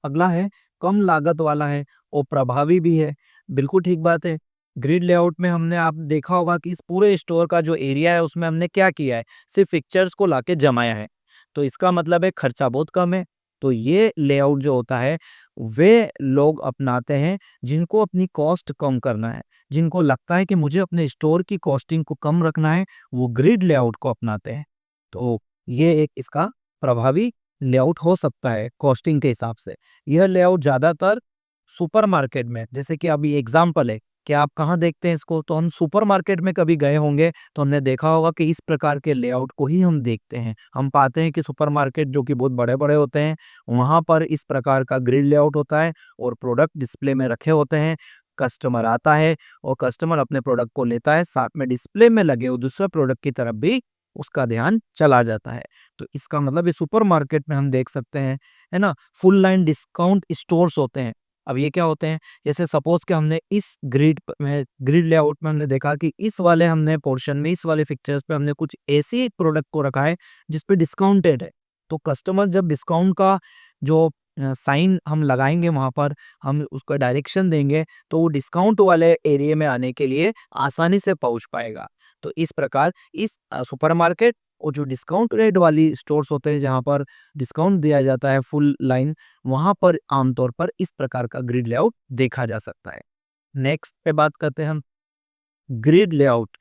अगला है, कम लागत वाला है और प्रभावी भी है। बिल्कुल ठीक बात है। ग्रिड लेआउट में हमने आप देखा होगा कि इस पूरे स्टोर का जो एरिया है, उसमें हमने क्या किया है, सिर्फ़ पिक्चर्स को लाके जमाया है। तो इसका मतलब है खर्चा बहुत कम है। तो ये लेआउट जो होता है, वे लोग अपनाते हैं जिनको अपनी कॉस्ट कम करना है, जिनको लगता है कि मुझे अपने स्टोर की कॉस्टिंग को कम रखना है, वो ग्रिड लेआउट को अपनाते हैं। तो ये एक इसका प्रभावी लेआउट हो सकता है कॉस्टिंग के हिसाब से। यह लेआउट ज़्यादातर सुपरमार्केट में, जैसे कि अभी एग्ज़ाम्पल है, क्या आप कहाँ देखते हैं इसको? तो हम सुपरमार्केट में कभी गए होंगे तो हमने देखा होगा कि इस प्रकार के लेआउट को ही हम देखते हैं। हम पाते हैं कि सुपरमार्केट जो कि बहुत बड़े-बड़े होते हैं, वहाँ पर इस प्रकार का ग्रिड लेआउट होता है और प्रोडक्ट डिस्प्ले में रखे होते हैं। कस्टमर आता है और कस्टमर अपने प्रोडक्ट को लेता है, साथ में डिस्प्ले में लगे हुए दूसरे प्रोडक्ट की तरफ भी उसका ध्यान चला जाता है। तो इसका मतलब ये सुपरमार्केट में हम देख सकते हैं, है ना? फुल लाइन डिस्काउंट स्टोर्स होते हैं। अब ये क्या होते हैं? जैसे सपोज़ कि हमने इस ग्रिड लेआउट में हमने देखा कि इस वाले हमने पोर्शन में, इस वाले पिक्चर्स पे हमने कुछ ऐसी प्रोडक्ट को रखा है, जिस पे डिस्काउंटेड है। तो कस्टमर जब डिस्काउंट का जो साइन हम लगाएँगे वहाँ पर, हम उसका डायरेक्शन देंगे, तो वो डिस्काउंट वाले एरिया में आने के लिए आसानी से पहुँच पाएगा। तो इस प्रकार इस सुपरमार्केट और जो डिस्काउंट रेट वाली स्टोर्स होते हैं, जहाँ पर डिस्काउंट दिया जाता है फुल लाइन, वहाँ पर आमतौर पर इस प्रकार का ग्रिड लेआउट देखा जा सकता है। नेक्स्ट पे बात करते हैं हम ग्रिड लेआउट।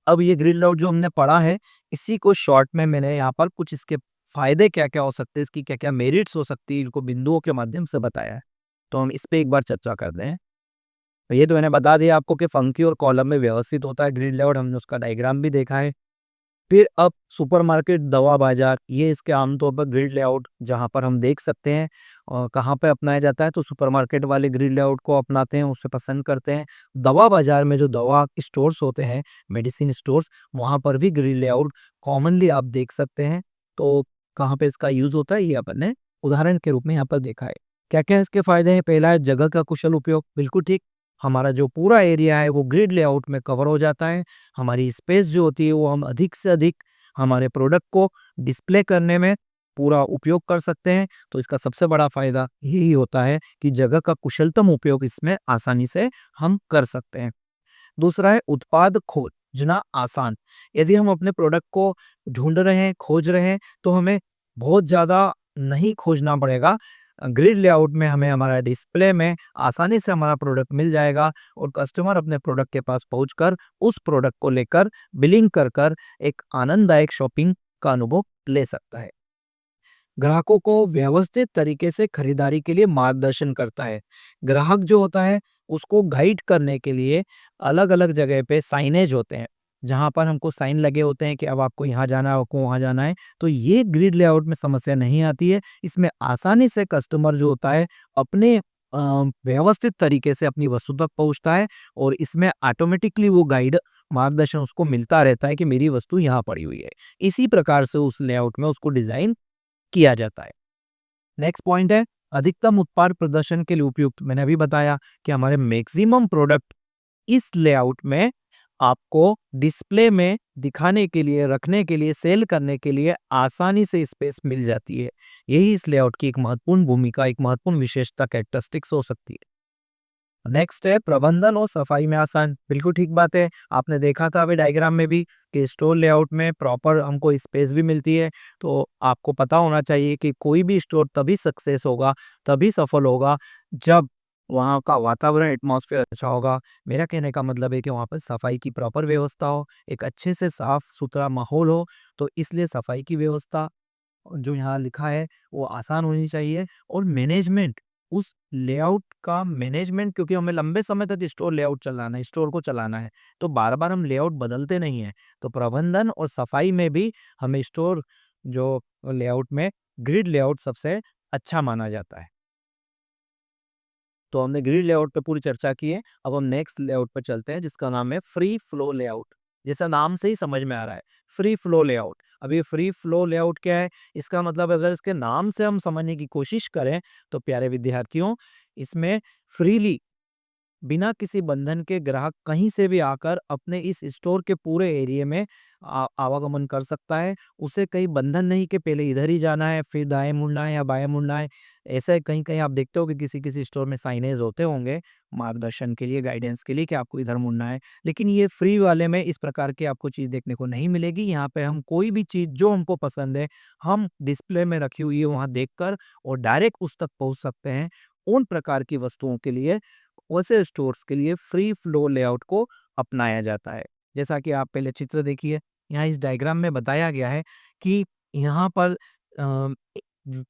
अब ये ग्रिड लेआउट जो हमने पढ़ा है, इसी को शॉर्ट में मैंने यहाँ पर कुछ इसके फ़ायदे क्या-क्या हो सकते हैं, इसकी क्या-क्या मेरिट्स हो सकती है, इनको बिंदुओं के माध्यम से बताया है। तो हम इस पे एक बार चर्चा करते हैं। तो ये तो मैंने बता दिया आपको कि फंक्की और कॉलम में व्यवस्थित होता है ग्रिड लेआउट, हमने उसका डायग्राम भी देखा है। फिर अब सुपरमार्केट, दवा बाज़ार, ये इसके आमतौर पर ग्रिड लेआउट जहाँ पर हम देख सकते हैं कहाँ पे अपनाया जाता है, तो सुपरमार्केट वाले ग्रिड लेआउट को अपनाते हैं, उसे पसंद करते हैं। दवा बाज़ार में जो दवा स्टोर्स होते हैं, मेडिसिन स्टोर्स, वहाँ पर भी ग्रिड लेआउट कॉमनली आप देख सकते हैं। तो कहाँ पे इसका यूज़ होता है, ये अपन ने उदाहरण के रूप में यहाँ पर देखा है। क्या-क्या इसके फ़ायदे हैं? पहला है जगह का कुशल उपयोग, बिल्कुल ठीक। हमारा जो पूरा एरिया है, वो ग्रिड लेआउट में कवर हो जाता है। हमारी स्पेस जो होती है वो हम अधिक से अधिक हमारे प्रोडक्ट को डिस्प्ले करने में पूरा उपयोग कर सकते हैं। तो इसका सबसे बड़ा फ़ायदा यही होता है कि जगह का कुशलतम उपयोग इसमें आसानी से हम कर सकते हैं। दूसरा है उत्पाद खोजना आसान। यदि हम अपने प्रोडक्ट को ढूँढ रहे हैं, खोज रहे हैं, तो हमें बहुत ज़्यादा नहीं खोजना पड़ेगा। ग्रिड लेआउट में हमें हमारा डिस्प्ले में आसानी से हमारा प्रोडक्ट मिल जाएगा और कस्टमर अपने प्रोडक्ट के पास पहुँचकर उस प्रोडक्ट को लेकर बिलिंग कर कर एक आनंददायक शॉपिंग का अनुभव ले सकता है। ग्राहकों को व्यवस्थित तरीके से खरीदारी के लिए मार्गदर्शन करता है। ग्राहक जो होता है उसको गाइड करने के लिए अलग-अलग जगह पे साइनेज होते हैं, जहाँ पर हमको साइन लगे होते हैं कि अब आपको यहाँ जाना है, आपको वहाँ जाना है। तो ये ग्रिड लेआउट में समस्या नहीं आती है। इसमें आसानी से कस्टमर जो होता है अपने व्यवस्थित तरीके से अपनी वस्तु तक पहुँचता है और इसमें ऑटोमेटिकली वो गाइड मार्गदर्शन उसको मिलता रहता है कि मेरी वस्तु यहाँ पड़ी हुई है। इसी प्रकार से उस लेआउट में उसको डिज़ाइन किया जाता है। नेक्स्ट पॉइंट है अधिकतम उत्पाद प्रदर्शन के लिए उपयुक्त। मैंने अभी बताया कि हमारे मैक्सिमम प्रोडक्ट इस लेआउट में आपको डिस्प्ले में दिखाने के लिए, रखने के लिए, सेल करने के लिए आसानी से स्पेस मिल जाती है। यही इस लेआउट की एक महत्वपूर्ण भूमिका, एक महत्वपूर्ण विशेषता कैरेक्टरिस्टिक्स हो सकती है। नेक्स्ट है प्रबंधन और सफाई में आसान। बिल्कुल ठीक बात है। आपने देखा था अभी डायग्राम में भी कि स्टोर लेआउट में प्रॉपर हमको स्पेस भी मिलती है। तो आपको पता होना चाहिए कि कोई भी स्टोर तभी सक्सेस होगा, तभी सफल होगा जब वहाँ का वातावरण, एटमॉस्फेयर अच्छा होगा। मेरा कहने का मतलब है कि वहाँ पर सफाई की प्रॉपर व्यवस्था हो, एक अच्छे से साफ-सुथरा माहौल हो। तो इसलिए सफाई की व्यवस्था जो यहाँ लिखा है वो आसान होनी चाहिए और मैनेजमेंट, उस लेआउट का मैनेजमेंट, क्योंकि हमें लंबे समय तक स्टोर लेआउट चलाना है, स्टोर को चलाना है, तो बार-बार हम लेआउट बदलते नहीं हैं। तो प्रबंधन और सफाई में भी हमें स्टोर जो लेआउट में ग्रिड लेआउट सबसे अच्छा माना जाता है। तो हमने ग्रिड लेआउट पे पूरी चर्चा की है। अब हम नेक्स्ट लेआउट पे चलते हैं जिसका नाम है फ्री फ्लो लेआउट। जैसा नाम से ही समझ में आ रहा है, फ्री फ्लो लेआउट। अब ये फ्री फ्लो लेआउट क्या है? इसका मतलब अगर इसके नाम से हम समझने की कोशिश करें तो प्यारे विद्यार्थियों, इसमें फ्रीली, बिना किसी बंधन के ग्राहक कहीं से भी आकर अपने इस स्टोर के पूरे एरिया में आवागमन कर सकता है। उसे कहीं बंधन नहीं कि पहले इधर ही जाना है, फिर दाएँ मुड़ना है या बाएँ मुड़ना है। ऐसा कहीं-कहीं आप देखते हो कि किसी-किसी स्टोर में साइनेज होते होंगे, मार्गदर्शन के लिए, गाइडेंस के लिए कि आपको इधर मुड़ना है। लेकिन ये फ्री वाले में इस प्रकार की आपको चीज़ देखने को नहीं मिलेगी। यहाँ पे हम कोई भी चीज़ जो हमको पसंद है, हम डिस्प्ले में रखी हुई है वहाँ देखकर और डायरेक्ट उस तक पहुँच सकते हैं। उन प्रकार की वस्तुओं के लिए, वैसे स्टोर्स के लिए फ्री फ्लो लेआउट को अपनाया जाता है। जैसा कि आप पहले चित्र देखिए, यहाँ इस डायग्राम में बताया गया है कि यहाँ पर अ, ए ज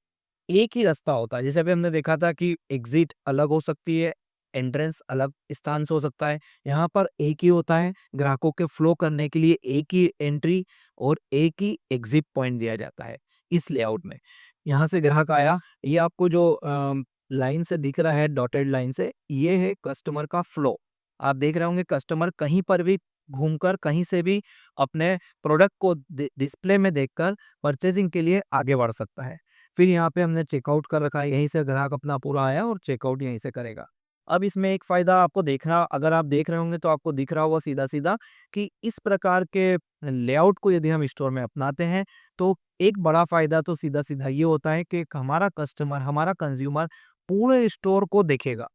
एक ही रास्ता होता है। जैसे अभी हमने देखा था कि एग्ज़िट अलग हो सकती है, एंट्रेंस अलग स्थान से हो सकता है। यहाँ पर एक ही होता है, ग्राहकों के फ्लो करने के लिए एक ही एंट्री और एक ही एग्जिट पॉइंट दिया जाता है इस लेआउट में। यहाँ से ग्राहक आया, ये आपको जो लाइन से दिख रहा है डॉटेड लाइन से, ये है कस्टमर का फ्लो। आप देख रहे होंगे कस्टमर कहीं पर भी घूमकर कहीं से भी अपने प्रोडक्ट को डिस्प्ले में देखकर परचेजिंग के लिए आगे बढ़ सकता है। फिर यहाँ पे हमने चेकआउट कर रखा है, यहीं से ग्राहक अपना पूरा आया और चेकआउट यहीं से करेगा। अब इसमें एक फ़ायदा आपको देखना, अगर आप देख रहे होंगे तो आपको दिख रहा होगा सीधा-सीधा कि इस प्रकार के लेआउट को यदि हम स्टोर में अपनाते हैं, तो एक बड़ा फ़ायदा तो सीधा-सीधा ये होता है कि हमारा कस्टमर, हमारा कंज़्यूमर पूरे स्टोर को देखेगा।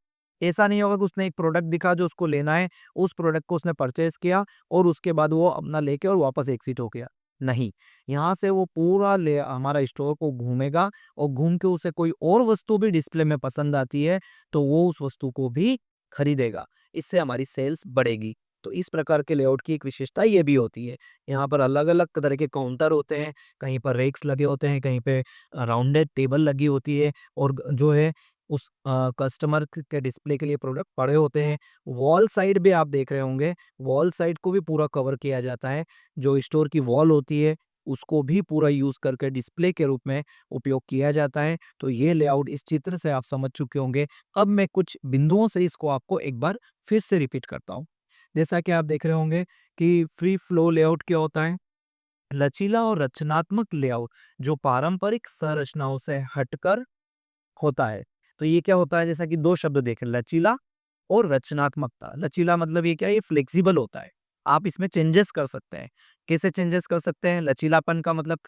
ऐसा नहीं होगा कि उसने एक प्रोडक्ट दिखा जो उसको लेना है, उस प्रोडक्ट को उसने परचेज़ किया और उसके बाद वो अपना लेके और वापस एग्ज़िट हो गया। नहीं, यहाँ से वो पूरा ले हमारा स्टोर को घूमेगा और घूम के उसे कोई और वस्तु भी डिस्प्ले में पसंद आती है, तो वो उस वस्तु को भी खरीदेगा। इससे हमारी सेल्स बढ़ेगी। तो इस प्रकार के लेआउट की एक विशेषता ये भी होती है। यहाँ पर अलग-अलग तरह के काउंटर होते हैं, कहीं पर रेक्स लगे होते हैं, कहीं पे राउंडेड टेबल लगी होती है और जो है उस कस्टमर के डिस्प्ले के लिए प्रोडक्ट पड़े होते हैं। वॉल साइड भी आप देख रहे होंगे, वॉल साइड को भी पूरा कवर किया जाता है। जो स्टोर की वॉल होती है, उसको भी पूरा यूज़ करके डिस्प्ले के रूप में उपयोग किया जाता है। तो ये लेआउट इस चित्र से आप समझ चुके होंगे। अब मैं कुछ बिंदुओं से इसको आपको एक बार फिर से रिपीट करता हूँ। जैसा कि आप देख रहे होंगे कि फ्री फ्लो लेआउट क्या होता है? लचीला और रचनात्मक लेआउट जो पारंपरिक संरचनाओं से हटकर होता है। तो ये क्या होता है, जैसा कि 2 शब्द देखें, लचीला और रचनात्मकता। लचीला मतलब ये क्या है, ये फ्लेक्सिबल होता है। आप इसमें चेंजेस कर सकते हैं। कैसे चेंजेस कर सकते हैं? लचीलापन का मतलब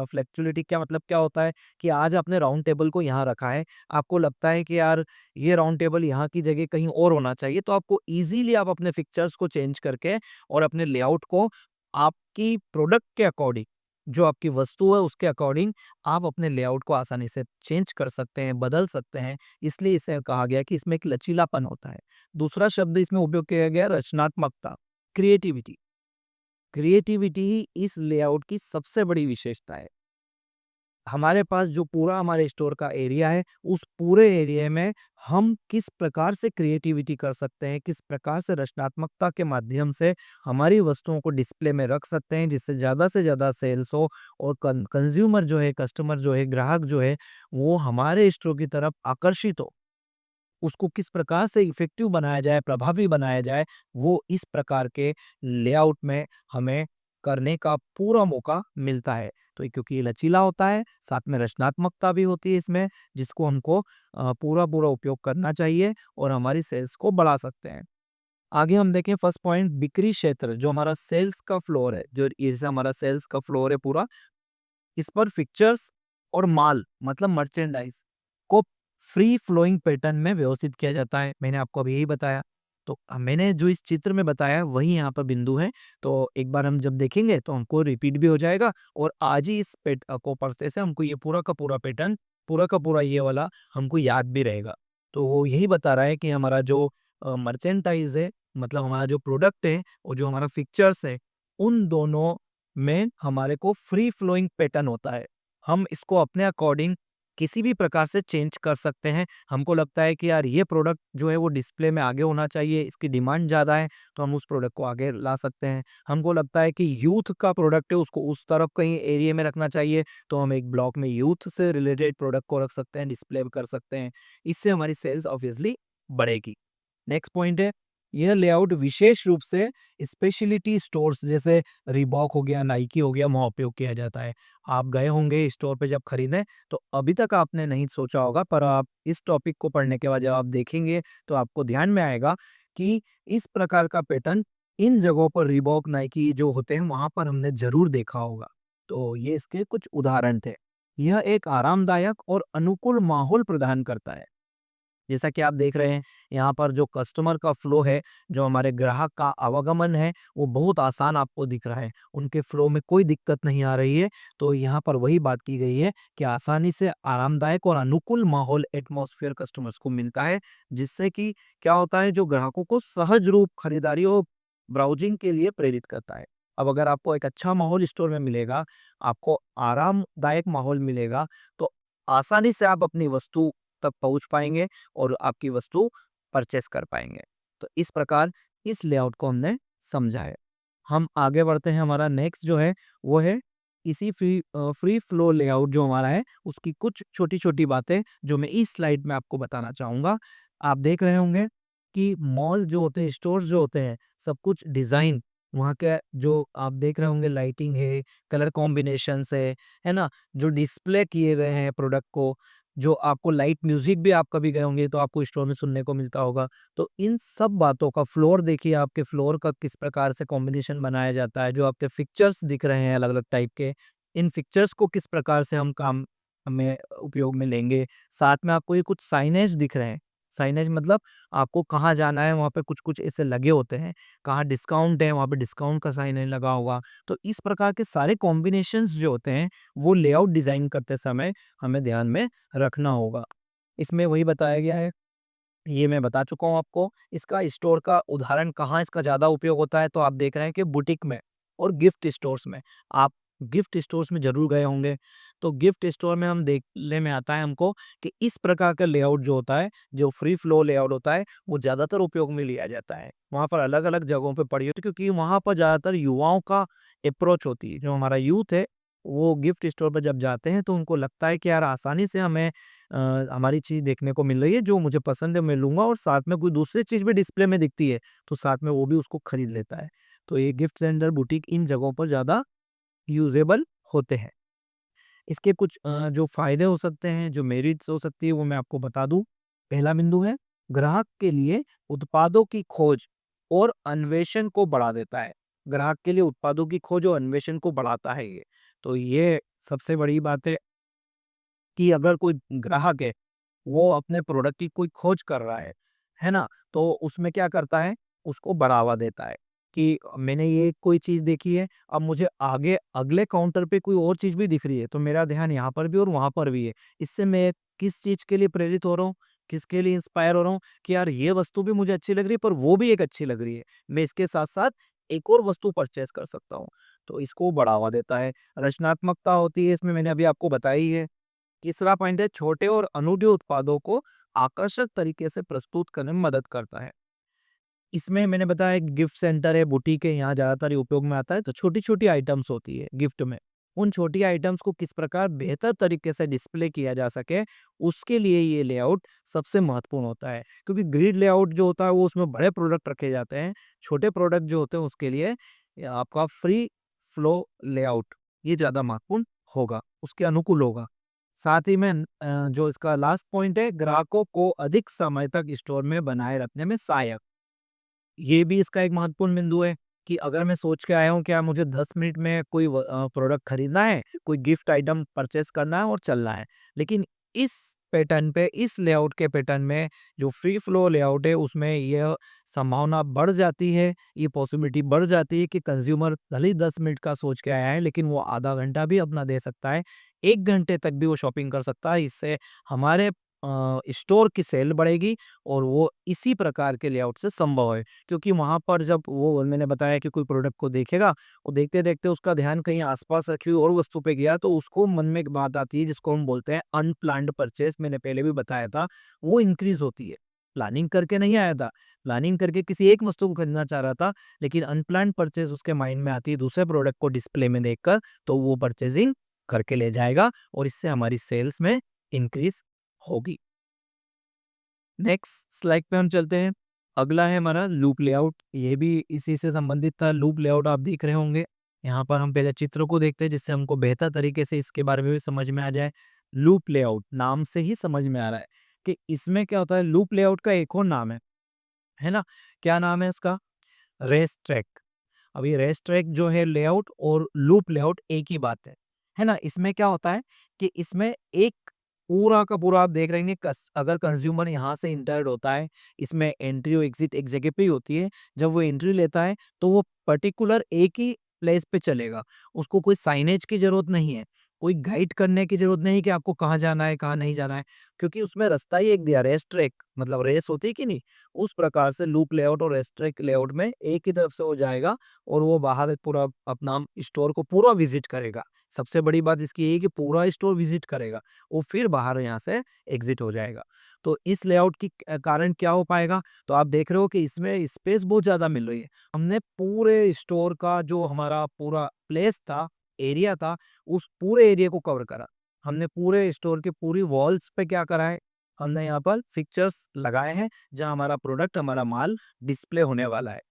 फ्लेक्सिबिलिटी क्या मतलब क्या होता है कि आज आपने राउंड टेबल को यहाँ रखा है, आपको लगता है कि यार ये राउंड टेबल यहाँ की जगह कहीं और होना चाहिए, तो आपको ईज़िली आप अपने पिक्चर्स को चेंज करके और अपने लेआउट को आपकी प्रोडक्ट के अकॉर्डिंग, जो आपकी वस्तु है उसके अकॉर्डिंग आप अपने लेआउट को आसानी से चेंज कर सकते हैं, बदल सकते हैं। इसलिए इसे कहा गया कि इसमें एक लचीलापन होता है। दूसरा शब्द इसमें उपयोग किया गया रचनात्मकता, क्रिएटिविटी। क्रिएटिविटी ही इस लेआउट की सबसे बड़ी विशेषता है। हमारे पास जो पूरा हमारे स्टोर का एरिया है, उस पूरे एरिया में हम किस प्रकार से क्रिएटिविटी कर सकते हैं, किस प्रकार से रचनात्मकता के माध्यम से हमारी वस्तुओं को डिस्प्ले में रख सकते हैं, जिससे ज़्यादा से ज़्यादा सेल्स हो और कंज्यूमर जो है, कस्टमर जो है, ग्राहक जो है, वो हमारे स्टोर की तरफ आकर्षित हो। उसको किस प्रकार से इफ़ेक्टिव बनाया जाए, प्रभावी बनाया जाए, वो इस प्रकार के लेआउट में हमें करने का पूरा मौका मिलता है। तो क्योंकि ये लचीला होता है, साथ में रचनात्मकता भी होती है इसमें, जिसको हमको पूरा-पूरा उपयोग करना चाहिए और हमारी सेल्स को बढ़ा सकते हैं। आगे हम देखें फर्स्ट पॉइंट, बिक्री क्षेत्र, जो हमारा सेल्स का फ्लोर है, जो ये जैसे हमारा सेल्स का फ्लोर है पूरा, इस पर फिक्चर्स और माल मतलब मर्चेंडाइज को फ्री फ्लोइंग पैटर्न में व्यवस्थित किया जाता है। मैंने आपको अभी यही बताया। तो मैंने जो इस चित्र में बताया वही यहाँ पर बिंदु है। तो एक बार हम जब देखेंगे तो हमको रिपीट भी हो जाएगा और आज ही इस को पढ़ते से हमको ये पूरा का पूरा पैटर्न, पूरा का पूरा ये वाला हमको याद भी रहेगा। तो वो यही बता रहा है कि हमारा जो मर्चेंडाइज है, मतलब हमारा जो प्रोडक्ट है और जो हमारा फिक्चर्स है, उन दोनों में हमारे को फ्री फ्लोइंग पैटर्न होता है। हम इसको अपने अकॉर्डिंग किसी भी प्रकार से चेंज कर सकते हैं। हमको लगता है कि यार ये प्रोडक्ट जो है वो डिस्प्ले में आगे होना चाहिए, इसकी डिमांड ज़्यादा है, तो हम उस प्रोडक्ट को आगे ला सकते हैं। हमको लगता है कि यूथ का प्रोडक्ट है, उसको उस तरफ कहीं एरिया में रखना चाहिए, तो हम एक ब्लॉक में यूथ से रिलेटेड प्रोडक्ट को रख सकते हैं, डिस्प्ले कर सकते हैं। इससे हमारी सेल्स ऑब्वियसली बढ़ेगी। नेक्स्ट पॉइंट है, यह लेआउट विशेष रूप से स्पेशलिटी स्टोर्स जैसे रीबॉक हो गया, नाइकी हो गया, वहाँ उपयोग किया जाता है। आप गए होंगे स्टोर पे जब खरीदें, तो अभी तक आपने नहीं सोचा होगा, पर आप इस टॉपिक को पढ़ने के बाद जब आप देखेंगे तो आपको ध्यान में आएगा कि इस प्रकार का पैटर्न इन जगहों पर रीबॉक, नाइकी जो होते हैं वहाँ पर हमने ज़रूर देखा होगा। तो ये इसके कुछ उदाहरण थे। यह एक आरामदायक और अनुकूल माहौल प्रदान करता है। जैसा कि आप देख रहे हैं, यहाँ पर जो कस्टमर का फ्लो है, जो हमारे ग्राहक का आवागमन है, वो बहुत आसान आपको दिख रहा है। उनके फ्लो में कोई दिक्कत नहीं आ रही है। तो यहाँ पर वही बात की गई है कि आसानी से आरामदायक और अनुकूल माहौल एटमॉस्फेयर कस्टमर्स को मिलता है, जिससे कि क्या होता है, जो ग्राहकों को सहज रूप खरीदारी और ब्राउजिंग के लिए प्रेरित करता है। अब अगर आपको एक अच्छा माहौल स्टोर में मिलेगा, आपको आरामदायक माहौल मिलेगा, तो आसानी से आप अपनी वस्तु तक पहुँच पाएँगे और आपकी वस्तु परचेस कर पाएंगे। तो इस प्रकार इस लेआउट को हमने समझा है। हम आगे बढ़ते हैं। हमारा नेक्स्ट जो है वो है इसी फ्री फ्लो लेआउट जो हमारा है उसकी कुछ छोटी छोटी बातें जो मैं इस स्लाइड में आपको बताना चाहूँगा। आप देख रहे होंगे कि मॉल जो होते हैं, स्टोर्स जो होते हैं, सब कुछ डिज़ाइन वहाँ का जो आप देख रहे होंगे लाइटिंग है, कलर कॉम्बिनेशंस है ना? जो डिस्प्ले किए गए हैं प्रोडक्ट को, जो आपको लाइट म्यूज़िक भी आप कभी गए होंगे तो आपको स्टोर में सुनने को मिलता होगा। तो इन सब बातों का फ्लोर देखिए, आपके फ्लोर का किस प्रकार से कॉम्बिनेशन बनाया जाता है, जो आपके पिक्चर्स दिख रहे हैं अलग-अलग टाइप के, इन पिक्चर्स को किस प्रकार से हम काम में उपयोग में लेंगे। साथ में आपको ये कुछ साइनेज दिख रहे हैं। साइनेज मतलब आपको कहाँ जाना है वहाँ पे कुछ-कुछ ऐसे लगे होते हैं, कहाँ डिस्काउंट है वहाँ पे डिस्काउंट का साइनेज लगा होगा। तो इस प्रकार के सारे कॉम्बिनेशंस जो होते हैं, वो लेआउट डिज़ाइन करते समय हमें ध्यान में रखना होगा। इसमें वही बताया गया है, ये मैं बता चुका हूँ आपको। इसका स्टोर का उदाहरण कहाँ इसका ज़्यादा उपयोग होता है, तो आप देख रहे हैं कि बुटीक में और गिफ्ट स्टोर्स में। आप गिफ्ट स्टोर्स में ज़रूर गए होंगे, तो गिफ्ट स्टोर में हम देखने में आता है हमको कि इस प्रकार का लेआउट जो होता है, जो फ्री फ्लो लेआउट होता है, वो ज़्यादातर उपयोग में लिया जाता है। वहाँ पर अलग-अलग जगहों पे पड़ी होती है क्योंकि वहाँ पर ज़्यादातर युवाओं का अप्रोच होती है। जो हमारा यूथ है, वो गिफ्ट स्टोर पे जब जाते हैं तो उनको लगता है कि यार आसानी से हमें हमारी चीज़ देखने को मिल रही है, जो मुझे पसंद है मैं लूँगा और साथ में कोई दूसरी चीज़ भी डिस्प्ले में दिखती है, तो साथ में वो भी उसको खरीद लेता है। तो ये गिफ्ट सेंटर, बुटीक इन जगहों पर ज़्यादा यूज़ेबल होते हैं। इसके कुछ जो फ़ायदे हो सकते हैं, जो मेरिट्स हो सकती है, वो मैं आपको बता दूँ। पहला बिंदु है, ग्राहक के लिए उत्पादों की खोज और अन्वेषण को बढ़ा देता है। ग्राहक के लिए उत्पादों की खोज और अन्वेषण को बढ़ाता है ये। तो ये सबसे बड़ी बात है कि अगर कोई ग्राहक है, वो अपने प्रोडक्ट की कोई खोज कर रहा है ना? तो उसमें क्या करता है, उसको बढ़ावा देता है कि मैंने ये कोई चीज़ देखी है, अब मुझे आगे अगले काउंटर पे कोई और चीज़ भी दिख रही है, तो मेरा ध्यान यहाँ पर भी और वहाँ पर भी है। इससे मैं किस चीज़ के लिए प्रेरित हो रहा हूँ, किसके लिए इंस्पायर हो रहा हूँ कि यार ये वस्तु भी मुझे अच्छी लग रही है, पर वो भी एक अच्छी लग रही है। मैं इसके साथ-साथ एक और वस्तु परचेज़ कर सकता हूँ, तो इसको बढ़ावा देता है। रचनात्मकता होती है इसमें, मैंने अभी आपको बताई ही है। तीसरा पॉइंट है, छोटे और अनूठे उत्पादों को आकर्षक तरीके से प्रस्तुत करने में मदद करता है। इसमें मैंने बताया गिफ्ट सेंटर है, बुटीक है, यहाँ ज़्यादातर ये उपयोग में आता है। तो छोटी-छोटी आइटम्स होती है गिफ्ट में। उन छोटी आइटम्स को किस प्रकार बेहतर तरीके से डिस्प्ले किया जा सके, उसके लिए ये लेआउट सबसे महत्वपूर्ण होता है। क्योंकि ग्रिड लेआउट जो होता है वो उसमें बड़े प्रोडक्ट रखे जाते हैं। छोटे प्रोडक्ट जो होते हैं उसके लिए ये आपका फ्री फ्लो लेआउट ये ज़्यादा महत्वपूर्ण होगा, उसके अनुकूल होगा। साथ ही में जो इसका लास्ट पॉइंट है, ग्राहकों को अधिक समय तक स्टोर में बनाए रखने में सहायक। ये भी इसका एक महत्वपूर्ण बिंदु है कि अगर मैं सोच के आया हूँ कि यार मुझे 10 मिनट में कोई प्रोडक्ट खरीदना है, कोई गिफ्ट आइटम परचेज़ करना है और चलना है। लेकिन इस पैटर्न पे, इस लेआउट के पैटर्न में जो फ्री फ्लो लेआउट है उसमें यह संभावना बढ़ जाती है, ये पॉसिबिलिटी बढ़ जाती है कि कंज़्यूमर भले ही 10 मिनट का सोच के आया है लेकिन वो आधा घंटा भी अपना दे सकता है, 1 घंटे तक भी वो शॉपिंग कर सकता है। इससे हमारे स्टोर की सेल बढ़ेगी और वो इसी प्रकार के लेआउट से संभव है। क्योंकि वहाँ पर जब वो मैंने बताया कि कोई प्रोडक्ट को देखेगा, वो देखते-देखते उसका ध्यान कहीं आस-पास रखी हुई और वस्तु पे गया तो उसको मन में एक बात आती है जिसको हम बोलते हैं अनप्लान्ड परचेज़, मैंने पहले भी बताया था, वो इंक्रीज़ होती है। प्लानिंग करके नहीं आया था, प्लानिंग करके किसी एक वस्तु को खरीदना चाह रहा था, लेकिन अनप्लान्ड परचेज़ उसके माइंड में आती है दूसरे प्रोडक्ट को डिस्प्ले में देखकर, तो वो परचेज़िंग करके ले जाएगा और इससे हमारी सेल्स में इंक्रीज़ होगी। नेक्स्ट स्लाइड पे हम चलते हैं। अगला है हमारा लूप लेआउट। ये भी इसी से संबंधित था। लूप लेआउट आप देख रहे होंगे। यहाँ पर हम पहले चित्र को देखते हैं जिससे हमको बेहतर तरीके से इसके बारे में भी समझ में आ जाए। लूप लेआउट नाम से ही समझ में आ रहा है कि इसमें क्या होता है। लूप लेआउट का एक और नाम है ना? क्या नाम है इसका? Race track. अब ये रेस ट्रैक जो है लेआउट और लूप लेआउट एक ही बात है ना? इसमें क्या होता है कि इसमें एक पूरा का पूरा आप देख रहे हैं अगर कंज्यूमर यहाँ से इंटर्ड होता है, इसमें एंट्री और एग्जिट एक जगह पे ही होती है। जब वो एंट्री लेता है तो वो पर्टिकुलर एक ही प्लेस पे चलेगा, उसको कोई साइनेज की जरूरत नहीं है, कोई गाइड करने की ज़रूरत नहीं कि आपको कहाँ जाना है, कहाँ नहीं जाना है, क्योंकि उसमें रास्ता ही एक दिया, रेस ट्रैक मतलब रेस होती है कि नहीं, उस प्रकार से लूप लेआउट और रेस ट्रैक लेआउट में एक ही तरफ से वो जाएगा और वो बाहर पूरा अपना स्टोर को पूरा विज़िट करेगा। सबसे बड़ी बात इसकी ये है कि पूरा स्टोर विज़िट करेगा, वो फिर बाहर यहाँ से एग्ज़िट हो जाएगा। तो इस लेआउट की कारण क्या हो पाएगा, तो आप देख रहे हो कि इसमें स्पेस बहुत ज़्यादा मिल रही है। हमने पूरे स्टोर का जो हमारा पूरा प्लेस था, एरिया था, उस पूरे एरिया को कवर करा। हमने पूरे स्टोर के पूरी वॉल्स पे क्या करा है, हमने यहाँ पर फिक्चर्स लगाए हैं, जहाँ हमारा प्रोडक्ट, हमारा माल डिस्प्ले होने वाला है।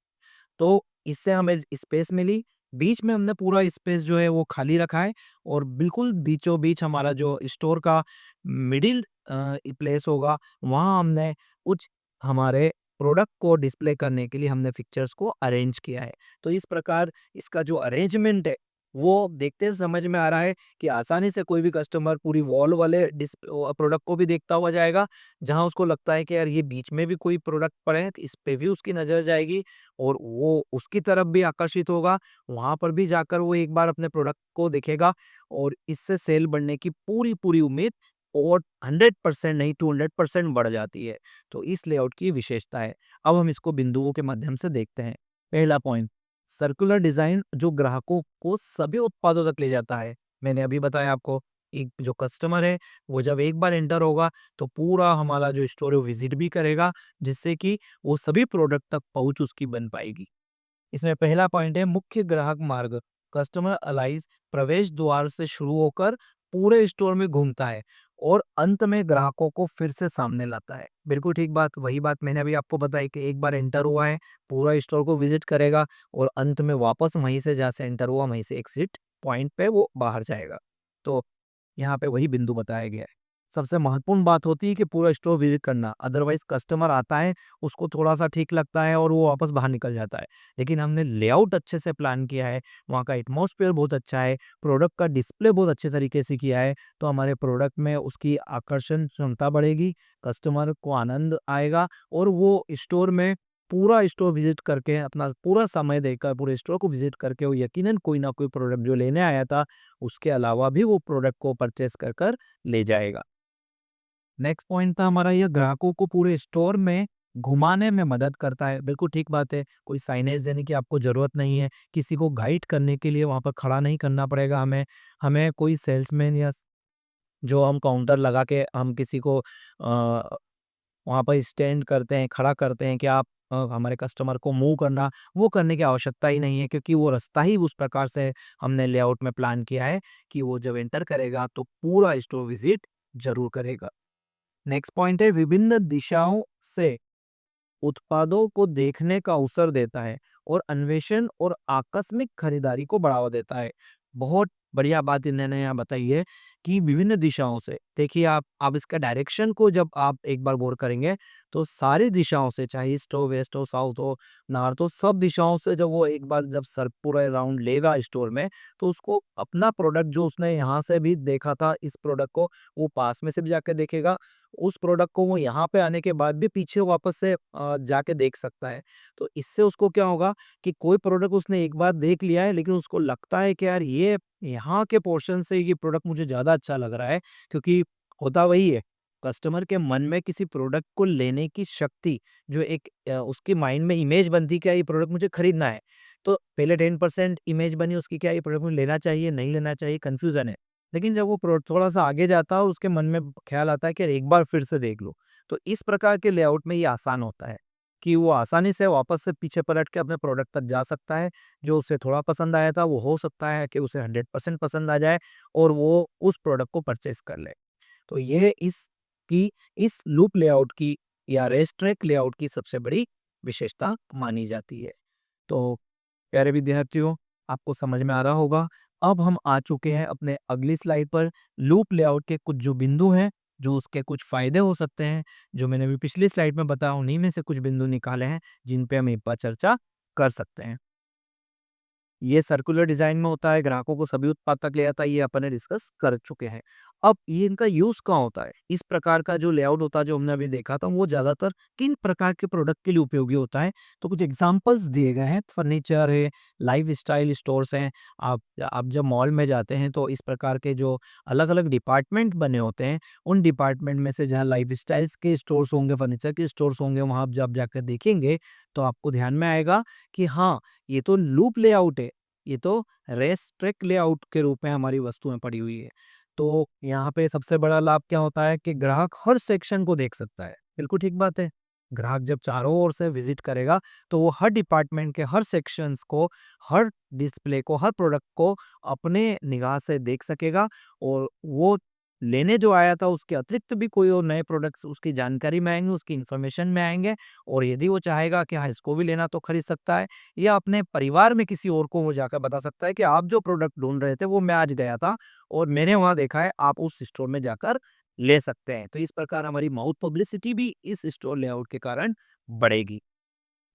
तो इससे हमें स्पेस मिली, बीच में हमने पूरा स्पेस जो है वो खाली रखा है और बिल्कुल बीचों-बीच हमारा जो स्टोर का मिडिल प्लेस होगा, वहाँ हमने कुछ हमारे प्रोडक्ट को डिस्प्ले करने के लिए हमने पिक्चर्स को अरेंज किया है। तो इस प्रकार इसका जो अरेंजमेंट है, वो देखते ही समझ में आ रहा है कि आसानी से कोई भी कस्टमर पूरी वॉल वाले प्रोडक्ट को भी देखता हुआ जाएगा, जहाँ उसको लगता है कि यार ये बीच में भी कोई प्रोडक्ट पड़े हैं, तो इस पे भी उसकी नज़र जाएगी और वो उसकी तरफ भी आकर्षित होगा, वहाँ पर भी जाकर वो एक बार अपने प्रोडक्ट को देखेगा और इससे सेल बढ़ने की पूरी-पूरी उम्मीद और 100% नहीं 200% बढ़ जाती है। तो इस लेआउट की विशेषता है। अब हम इसको बिंदुओं के माध्यम से देखते हैं। पहला पॉइंट, सर्कुलर डिज़ाइन जो ग्राहकों को सभी उत्पादों तक ले जाता है। मैंने अभी बताया आपको, एक जो कस्टमर है, वो जब एक बार एंटर होगा, तो पूरा हमारा जो स्टोर है वो विज़िट भी करेगा, जिससे कि वो सभी प्रोडक्ट तक पहुँच उसकी बन पाएगी। इसमें पहला पॉइंट है मुख्य ग्राहक मार्ग। कस्टमर अलाइज प्रवेश द्वार से शुरू होकर पूरे स्टोर में घूमता है और अंत में ग्राहकों को फिर से सामने लाता है। बिल्कुल ठीक बात, वही बात मैंने अभी आपको बताई कि एक बार एंटर हुआ है, पूरा स्टोर को विजिट करेगा और अंत में वापस वहीं से जहाँ से एंटर हुआ वहीं से एग्जिट पॉइंट पे वो बाहर जाएगा। तो यहाँ पे वही बिंदु बताया गया है। सबसे महत्वपूर्ण बात होती है कि पूरा स्टोर विज़िट करना, अदरवाइज़ कस्टमर आता है, उसको थोड़ा-सा ठीक लगता है और वो वापस बाहर निकल जाता है। लेकिन हमने लेआउट अच्छे से प्लान किया है, वहाँ का एटमॉस्फेयर बहुत अच्छा है, प्रोडक्ट का डिस्प्ले बहुत अच्छे तरीके से किया है, तो हमारे प्रोडक्ट में उसकी आकर्षण क्षमता बढ़ेगी, कस्टमर को आनंद आएगा और वो स्टोर में पूरा स्टोर विज़िट करके अपना पूरा समय देकर पूरे स्टोर को विज़िट करके वो यकीनन कोई ना कोई प्रोडक्ट जो लेने आया था, उसके अलावा भी वो प्रोडक्ट को परचेज़ कर कर ले जाएगा। नेक्स्ट पॉइंट था हमारा, ये ग्राहकों को पूरे स्टोर में घुमाने में मदद करता है। बिल्कुल ठीक बात है, कोई साइनेज देने की आपको ज़रूरत नहीं है, किसी को गाइड करने के लिए वहाँ पर खड़ा नहीं करना पड़ेगा हमें। हमें कोई सेल्समैन या जो हम काउंटर लगा के हम किसी को वहाँ पर स्टैंड करते हैं, खड़ा करते हैं कि आप हमारे कस्टमर को मूव करना, वो करने की आवश्यकता ही नहीं है, क्योंकि वो रास्ता ही उस प्रकार से हमने लेआउट में प्लान किया है कि वो जब एंटर करेगा तो पूरा स्टोर विज़िट ज़रूर करेगा। नेक्स्ट पॉइंट है विभिन्न दिशाओं से उत्पादों को देखने का अवसर देता है और अन्वेषण और आकस्मिक खरीदारी को बढ़ावा देता है। बहुत बढ़िया बात इन्होंने यहाँ बताई है कि विभिन्न दिशाओं से, देखिए आप इसका डायरेक्शन को जब आप एक बार गौर करेंगे, तो सारी दिशाओं से, चाहे ईस्ट हो, वेस्ट हो, साउथ हो, नॉर्थ हो, सब दिशाओं से जब वो एक बार जब सर पूरा राउंड लेगा स्टोर में, तो उसको अपना प्रोडक्ट जो उसने यहाँ से भी देखा था, इस प्रोडक्ट को वो पास में से भी जाके देखेगा, उस प्रोडक्ट को वो यहाँ पे आने के बाद भी पीछे वापस से जाके देख सकता है। तो इससे उसको क्या होगा कि कोई प्रोडक्ट उसने एक बार देख लिया है, लेकिन उसको लगता है कि यार ये यहाँ के पोर्शन से ये प्रोडक्ट मुझे ज़्यादा अच्छा लग रहा है, क्योंकि होता वही है, कस्टमर के मन में किसी प्रोडक्ट को लेने की शक्ति, जो एक उसके माइंड में इमेज बनती, क्या ये प्रोडक्ट मुझे खरीदना है। तो पहले 10% इमेज बनी उसकी, क्या ये प्रोडक्ट मुझे लेना चाहिए, नहीं लेना चाहिए, कन्फ्यूज़न है। लेकिन जब वो थोड़ा-सा आगे जाता है और उसके मन में ख़्याल आता है कि यार एक बार फिर से देख लूँ। तो इस प्रकार के लेआउट में ये आसान होता है कि वो आसानी से वापस से पीछे पलट के अपने प्रोडक्ट तक जा सकता है। जो उसे थोड़ा पसंद आया था, वो हो सकता है कि उसे 100% पसंद आ जाए और वो उस प्रोडक्ट को परचेज़ कर ले। तो ये इस लूप लेआउट की या रेस ट्रैक लेआउट की सबसे बड़ी विशेषता मानी जाती है। तो प्यारे विद्यार्थियों, आपको समझ में आ रहा होगा। अब हम आ चुके हैं अपने अगली स्लाइड पर। लूप लेआउट के कुछ जो बिंदु हैं, जो उसके कुछ फ़ायदे हो सकते हैं, जो मैंने अभी पिछली स्लाइड में बताया, उन्हीं में से कुछ बिंदु निकाले हैं, जिन पे हम एक बार चर्चा कर सकते हैं। ये सर्कुलर डिजाइन में होता है, ग्राहकों को सभी उत्पाद तक ले जाता है, ये अपन ने डिस्कस कर चुके हैं। अब ये इनका यूज कहाँ होता है? इस प्रकार का जो लेआउट होता है जो हमने अभी देखा था, वो ज्यादातर किन प्रकार के प्रोडक्ट के लिए उपयोगी होता है? तो कुछ एग्जांपल्स दिए गए हैं। फर्नीचर है, लाइफ स्टाइल स्टोर्स हैं। आप जब मॉल में जाते हैं तो इस प्रकार के जो अलग अलग डिपार्टमेंट बने होते हैं, उन डिपार्टमेंट में से जहाँ लाइफ स्टाइल्स के स्टोर्स होंगे, फर्नीचर के स्टोर्स होंगे, वहां आप जब जाकर देखेंगे तो आपको ध्यान में आएगा कि हाँ, ये तो लूप लेआउट है, ये तो रेस ट्रैक लेआउट के रूप में हमारी वस्तुएं पड़ी हुई है। तो यहाँ पे सबसे बड़ा लाभ क्या होता है कि ग्राहक हर सेक्शन को देख सकता है। बिल्कुल ठीक बात है। ग्राहक जब चारों ओर से विजिट करेगा तो वो हर डिपार्टमेंट के हर सेक्शंस को, हर डिस्प्ले को, हर प्रोडक्ट को अपने निगाह से देख सकेगा, और वो लेने जो आया था उसके अतिरिक्त भी कोई और नए प्रोडक्ट्स उसकी जानकारी में आएंगे, उसकी इन्फॉर्मेशन में आएंगे, और यदि वो चाहेगा कि हाँ, इसको भी लेना तो खरीद सकता है, या अपने परिवार में किसी और को वो जाकर बता सकता है कि आप जो प्रोडक्ट ढूंढ रहे थे वो मैं आज गया था और मैंने वहाँ देखा है, आप उस स्टोर में जाकर ले सकते हैं। तो इस प्रकार हमारी माउथ पब्लिसिटी भी इस स्टोर लेआउट के कारण बढ़ेगी।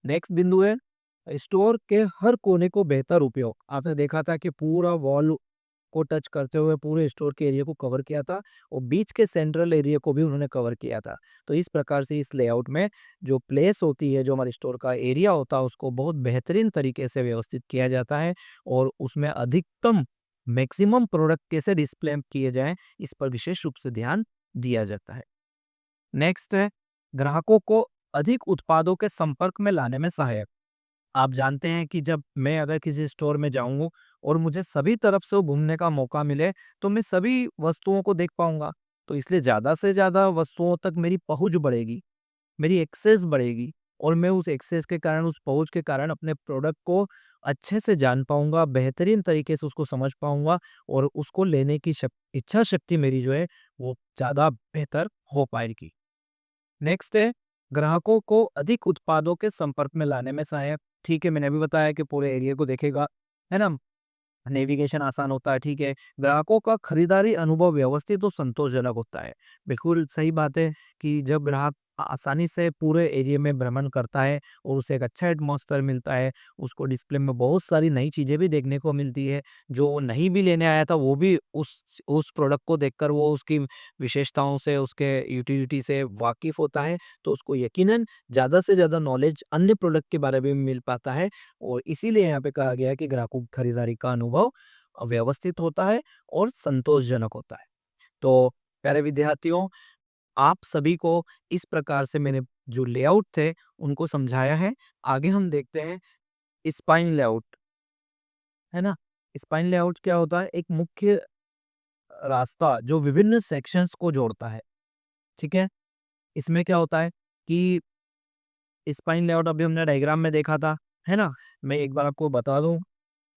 नेक्स्ट बिंदु है स्टोर के हर कोने को बेहतर उपयोग। आपने देखा था कि पूरा वॉल को टच करते हुए पूरे स्टोर के एरिया को कवर किया था, और बीच के सेंट्रल एरिया को भी उन्होंने कवर किया था। तो इस प्रकार से इस लेआउट में जो प्लेस होती है, जो हमारे स्टोर का एरिया होता है, उसको बहुत बेहतरीन तरीके से व्यवस्थित किया जाता है, और उसमें अधिकतम मैक्सिमम प्रोडक्ट कैसे डिस्प्ले किए जाएं, इस पर विशेष रूप से ध्यान दिया जाता है। नेक्स्ट है ग्राहकों को अधिक उत्पादों के संपर्क में लाने में सहायक। आप जानते हैं कि जब मैं अगर किसी स्टोर में जाऊँ और मुझे सभी तरफ से घूमने का मौका मिले, तो मैं सभी वस्तुओं को देख पाऊँगा। तो इसलिए ज़्यादा से ज़्यादा वस्तुओं तक मेरी पहुँच बढ़ेगी, मेरी एक्सेस बढ़ेगी, और मैं उस एक्सेस के कारण, उस पहुँच के कारण अपने प्रोडक्ट को अच्छे से जान पाऊँगा, बेहतरीन तरीके से उसको समझ पाऊँगा, और उसको लेने की इच्छा शक्ति मेरी जो है, वो ज़्यादा बेहतर हो पाएगी। नेक्स्ट है ग्राहकों को अधिक उत्पादों के संपर्क में लाने में सहायक। ठीक है, मैंने अभी बताया कि पूरे एरिया को देखेगा, है ना, नेविगेशन आसान होता है, ठीक है। ग्राहकों का खरीदारी अनुभव व्यवस्थित और संतोषजनक होता है। बिल्कुल सही बात है कि जब ग्राहक आसानी से पूरे एरिया में भ्रमण करता है और उसे एक अच्छा एटमॉस्फेयर मिलता है, उसको डिस्प्ले में बहुत सारी नई चीज़ें भी देखने को मिलती है, जो वो नहीं भी लेने आया था वो भी उस प्रोडक्ट को देखकर वो उसकी विशेषताओं से, उसके यूटिलिटी से वाकिफ़ होता है, तो उसको यकीनन ज़्यादा से ज़्यादा नॉलेज अन्य प्रोडक्ट के बारे में मिल पाता है, और इसीलिए यहाँ पे कहा गया है कि ग्राहकों की खरीदारी का अनुभव व्यवस्थित होता है और संतोषजनक होता है। तो प्यारे विद्यार्थियों, आप सभी को इस प्रकार से मैंने जो लेआउट थे उनको समझाया है। आगे हम देखते हैं स्पाइन लेआउट, है ना? स्पाइन लेआउट क्या होता है? एक मुख्य रास्ता जो विभिन्न सेक्शंस को जोड़ता है, ठीक है? इसमें क्या होता है कि स्पाइन लेआउट अभी हमने डायग्राम में देखा था, है ना? मैं एक बार आपको बता दूँ,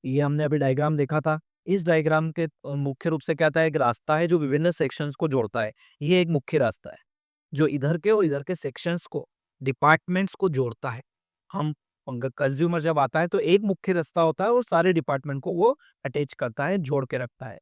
ये हमने अभी डायग्राम देखा था। इस डायग्राम के मुख्य रूप से क्या था, एक रास्ता है जो विभिन्न सेक्शंस को जोड़ता है। ये एक मुख्य रास्ता है, जो इधर के और इधर के सेक्शंस को, डिपार्टमेंट्स को जोड़ता है। हम कंज्यूमर जब आता है तो एक मुख्य रास्ता होता है और सारे डिपार्टमेंट को वो अटैच करता है, जोड़ के रखता है।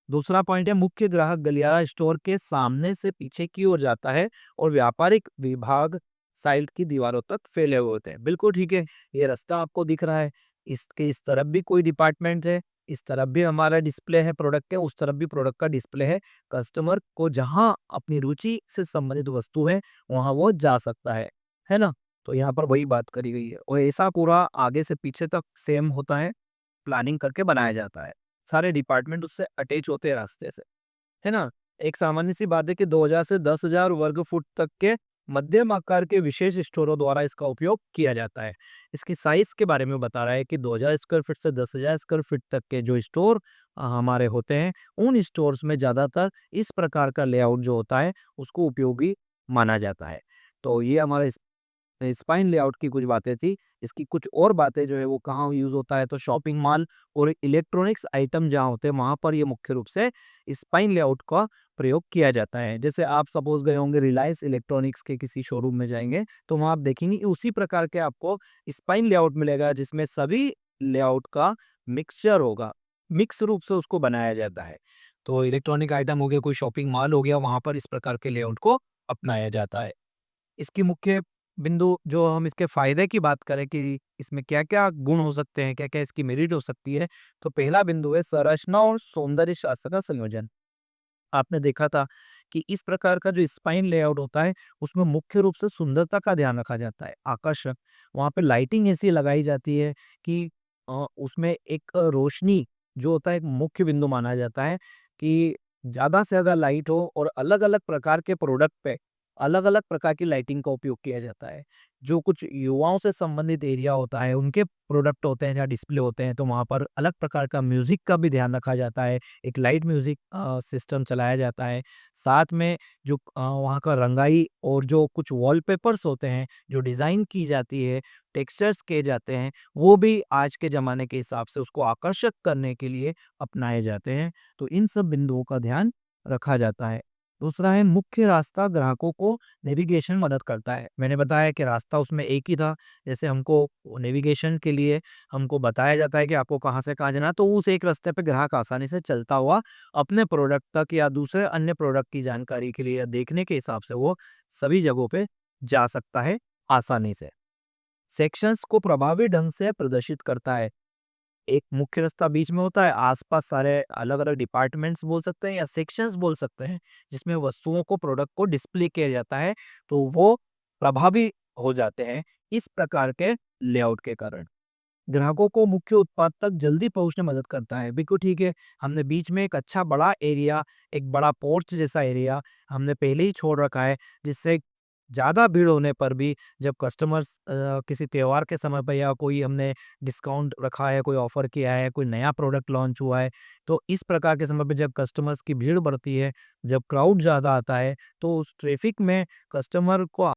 दूसरा पॉइंट है मुख्य ग्राहक गलियारा स्टोर के सामने से पीछे की ओर जाता है, और व्यापारिक विभाग साइड की दीवारों तक फैले हुए होते हैं। बिल्कुल ठीक है, ये रास्ता आपको दिख रहा है, इसके इस तरफ भी कोई डिपार्टमेंट है, इस तरफ भी हमारा डिस्प्ले है प्रोडक्ट के, उस तरफ भी प्रोडक्ट का डिस्प्ले है। कस्टमर को जहां अपनी रुचि से संबंधित वस्तु है वहां वो जा सकता है ना? तो यहाँ पर वही बात करी गई है, और ऐसा पूरा आगे से पीछे तक सेम होता है, प्लानिंग करके बनाया जाता है। सारे डिपार्टमेंट उससे अटैच होते हैं रास्ते से, है ना? एक सामान्य सी बात है कि 2000 से 10,000 वर्ग फुट तक के मध्यम आकार के विशेष स्टोरों द्वारा इसका उपयोग किया जाता है। इसकी साइज़ के बारे में बता रहा है कि 2000 स्क्वायर फीट से 10,000 स्क्वायर फीट तक के जो स्टोर हमारे होते हैं, उन स्टोर्स में ज़्यादातर इस प्रकार का लेआउट जो होता है, उसको उपयोगी माना जाता है। तो ये हमारा स्पाइन लेआउट की कुछ बातें थी। इसकी कुछ और बातें जो है वो कहाँ यूज़ होता है, तो शॉपिंग मॉल और इलेक्ट्रॉनिक्स आइटम जहाँ होते हैं वहाँ पर ये मुख्य रूप से स्पाइन लेआउट का प्रयोग किया जाता है। जैसे आप सपोज़ गए होंगे रिलायंस इलेक्ट्रॉनिक्स के किसी शोरूम में जाएँगे, तो वहाँ आप देखेंगे कि उसी प्रकार के आपको स्पाइन लेआउट मिलेगा, जिसमें सभी लेआउट का मिक्सचर होगा। मिक्स रूप से उसको बनाया जाता है। तो इलेक्ट्रॉनिक आइटम हो गया, कोई शॉपिंग मॉल हो गया, वहाँ पर इस प्रकार के लेआउट को अपनाया जाता है। इसकी मुख्य बिंदु जो हम इसके फ़ायदे की बात करें कि इसमें क्या-क्या गुण हो सकते हैं, क्या-क्या इसकी मेरिट हो सकती है, तो पहला बिंदु है संरचना और सौंदर्य शास्त्र का संयोजन। आपने देखा था कि इस प्रकार का जो स्पाइन लेआउट होता है, उसमें मुख्य रूप से सुंदरता का ध्यान रखा जाता है, आकर्षक। वहाँ पे लाइटिंग ऐसी लगाई जाती है कि उसमें एक रोशनी जो होता है एक मुख्य बिंदु माना जाता है कि ज़्यादा से ज़्यादा लाइट हो और अलग-अलग प्रकार के प्रोडक्ट पे अलग-अलग प्रकार की लाइटिंग का उपयोग किया जाता है। जो कुछ युवाओं से संबंधित एरिया होता है, उनके प्रोडक्ट होते हैं जहाँ डिस्प्ले होते हैं, तो वहाँ पर अलग प्रकार का म्यूज़िक का भी ध्यान रखा जाता है। एक लाइट म्यूज़िक सिस्टम चलाया जाता है। साथ में जो वहाँ का रंगाई और जो कुछ वॉलपेपर्स होते हैं, जो डिज़ाइन की जाती है, टेक्सचर्स किए जाते हैं, वो भी आज के ज़माने के हिसाब से उसको आकर्षक करने के लिए अपनाए जाते हैं। तो इन सब बिंदुओं का ध्यान रखा जाता है। दूसरा है मुख्य रास्ता ग्राहकों को नेविगेशन मदद करता है। मैंने बताया कि रास्ता उसमें एक ही था, जैसे हमको नेविगेशन के लिए हमको बताया जाता है कि आपको कहाँ से कहाँ जाना है, तो उस एक रास्ते पे ग्राहक आसानी से चलता हुआ अपने प्रोडक्ट तक या दूसरे अन्य प्रोडक्ट की जानकारी के लिए या देखने के हिसाब से वो सभी जगहों पे जा सकता है आसानी से। सेक्शंस को प्रभावी ढंग से प्रदर्शित करता है। एक मुख्य रास्ता बीच में होता है, आस-पास सारे अलग-अलग डिपार्टमेंट्स बोल सकते हैं या सेक्शंस बोल सकते हैं, जिसमें वस्तुओं को, प्रोडक्ट को डिस्प्ले किया जाता है, तो वो प्रभावी हो जाते हैं इस प्रकार के लेआउट के कारण। ग्राहकों को मुख्य उत्पाद तक जल्दी पहुँचने में मदद करता है। बिल्कुल ठीक है, हमने बीच में एक अच्छा बड़ा एरिया, एक बड़ा पोर्च जैसा एरिया हमने पहले ही छोड़ रखा है, जिससे ज़्यादा भीड़ होने पर भी जब कस्टमर्स किसी त्योहार के समय पे या कोई हमने डिस्काउंट रखा है, कोई ऑफ़र किया है, कोई नया प्रोडक्ट लॉन्च हुआ है, तो इस प्रकार के समय पे जब कस्टमर्स की भीड़ बढ़ती है, जब क्राउड ज़्यादा आता है, तो उस ट्रैफ़िक में कस्टमर को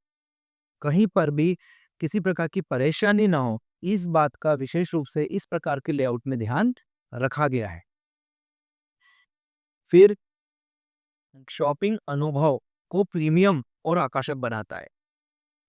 कहीं पर भी किसी प्रकार की परेशानी ना हो, इस बात का विशेष रूप से इस प्रकार के लेआउट में ध्यान रखा गया है। फिर शॉपिंग अनुभव को प्रीमियम और आकर्षक बनाता है।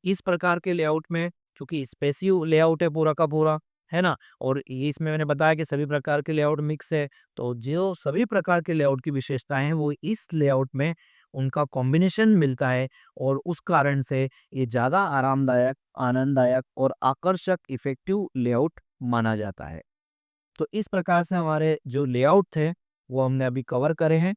इस प्रकार के लेआउट में चूँकि स्पेसिव लेआउट है पूरा का पूरा, है ना? और ये इसमें मैंने बताया कि सभी प्रकार के लेआउट मिक्स है, तो जो सभी प्रकार के लेआउट की विशेषताएँ हैं, वो इस लेआउट में उनका कॉम्बिनेशन मिलता है और उस कारण से ये ज़्यादा आरामदायक, आनंददायक और आकर्षक इफ़ेक्टिव लेआउट माना जाता है। तो इस प्रकार से हमारे जो लेआउट थे, वो हमने अभी कवर करे हैं।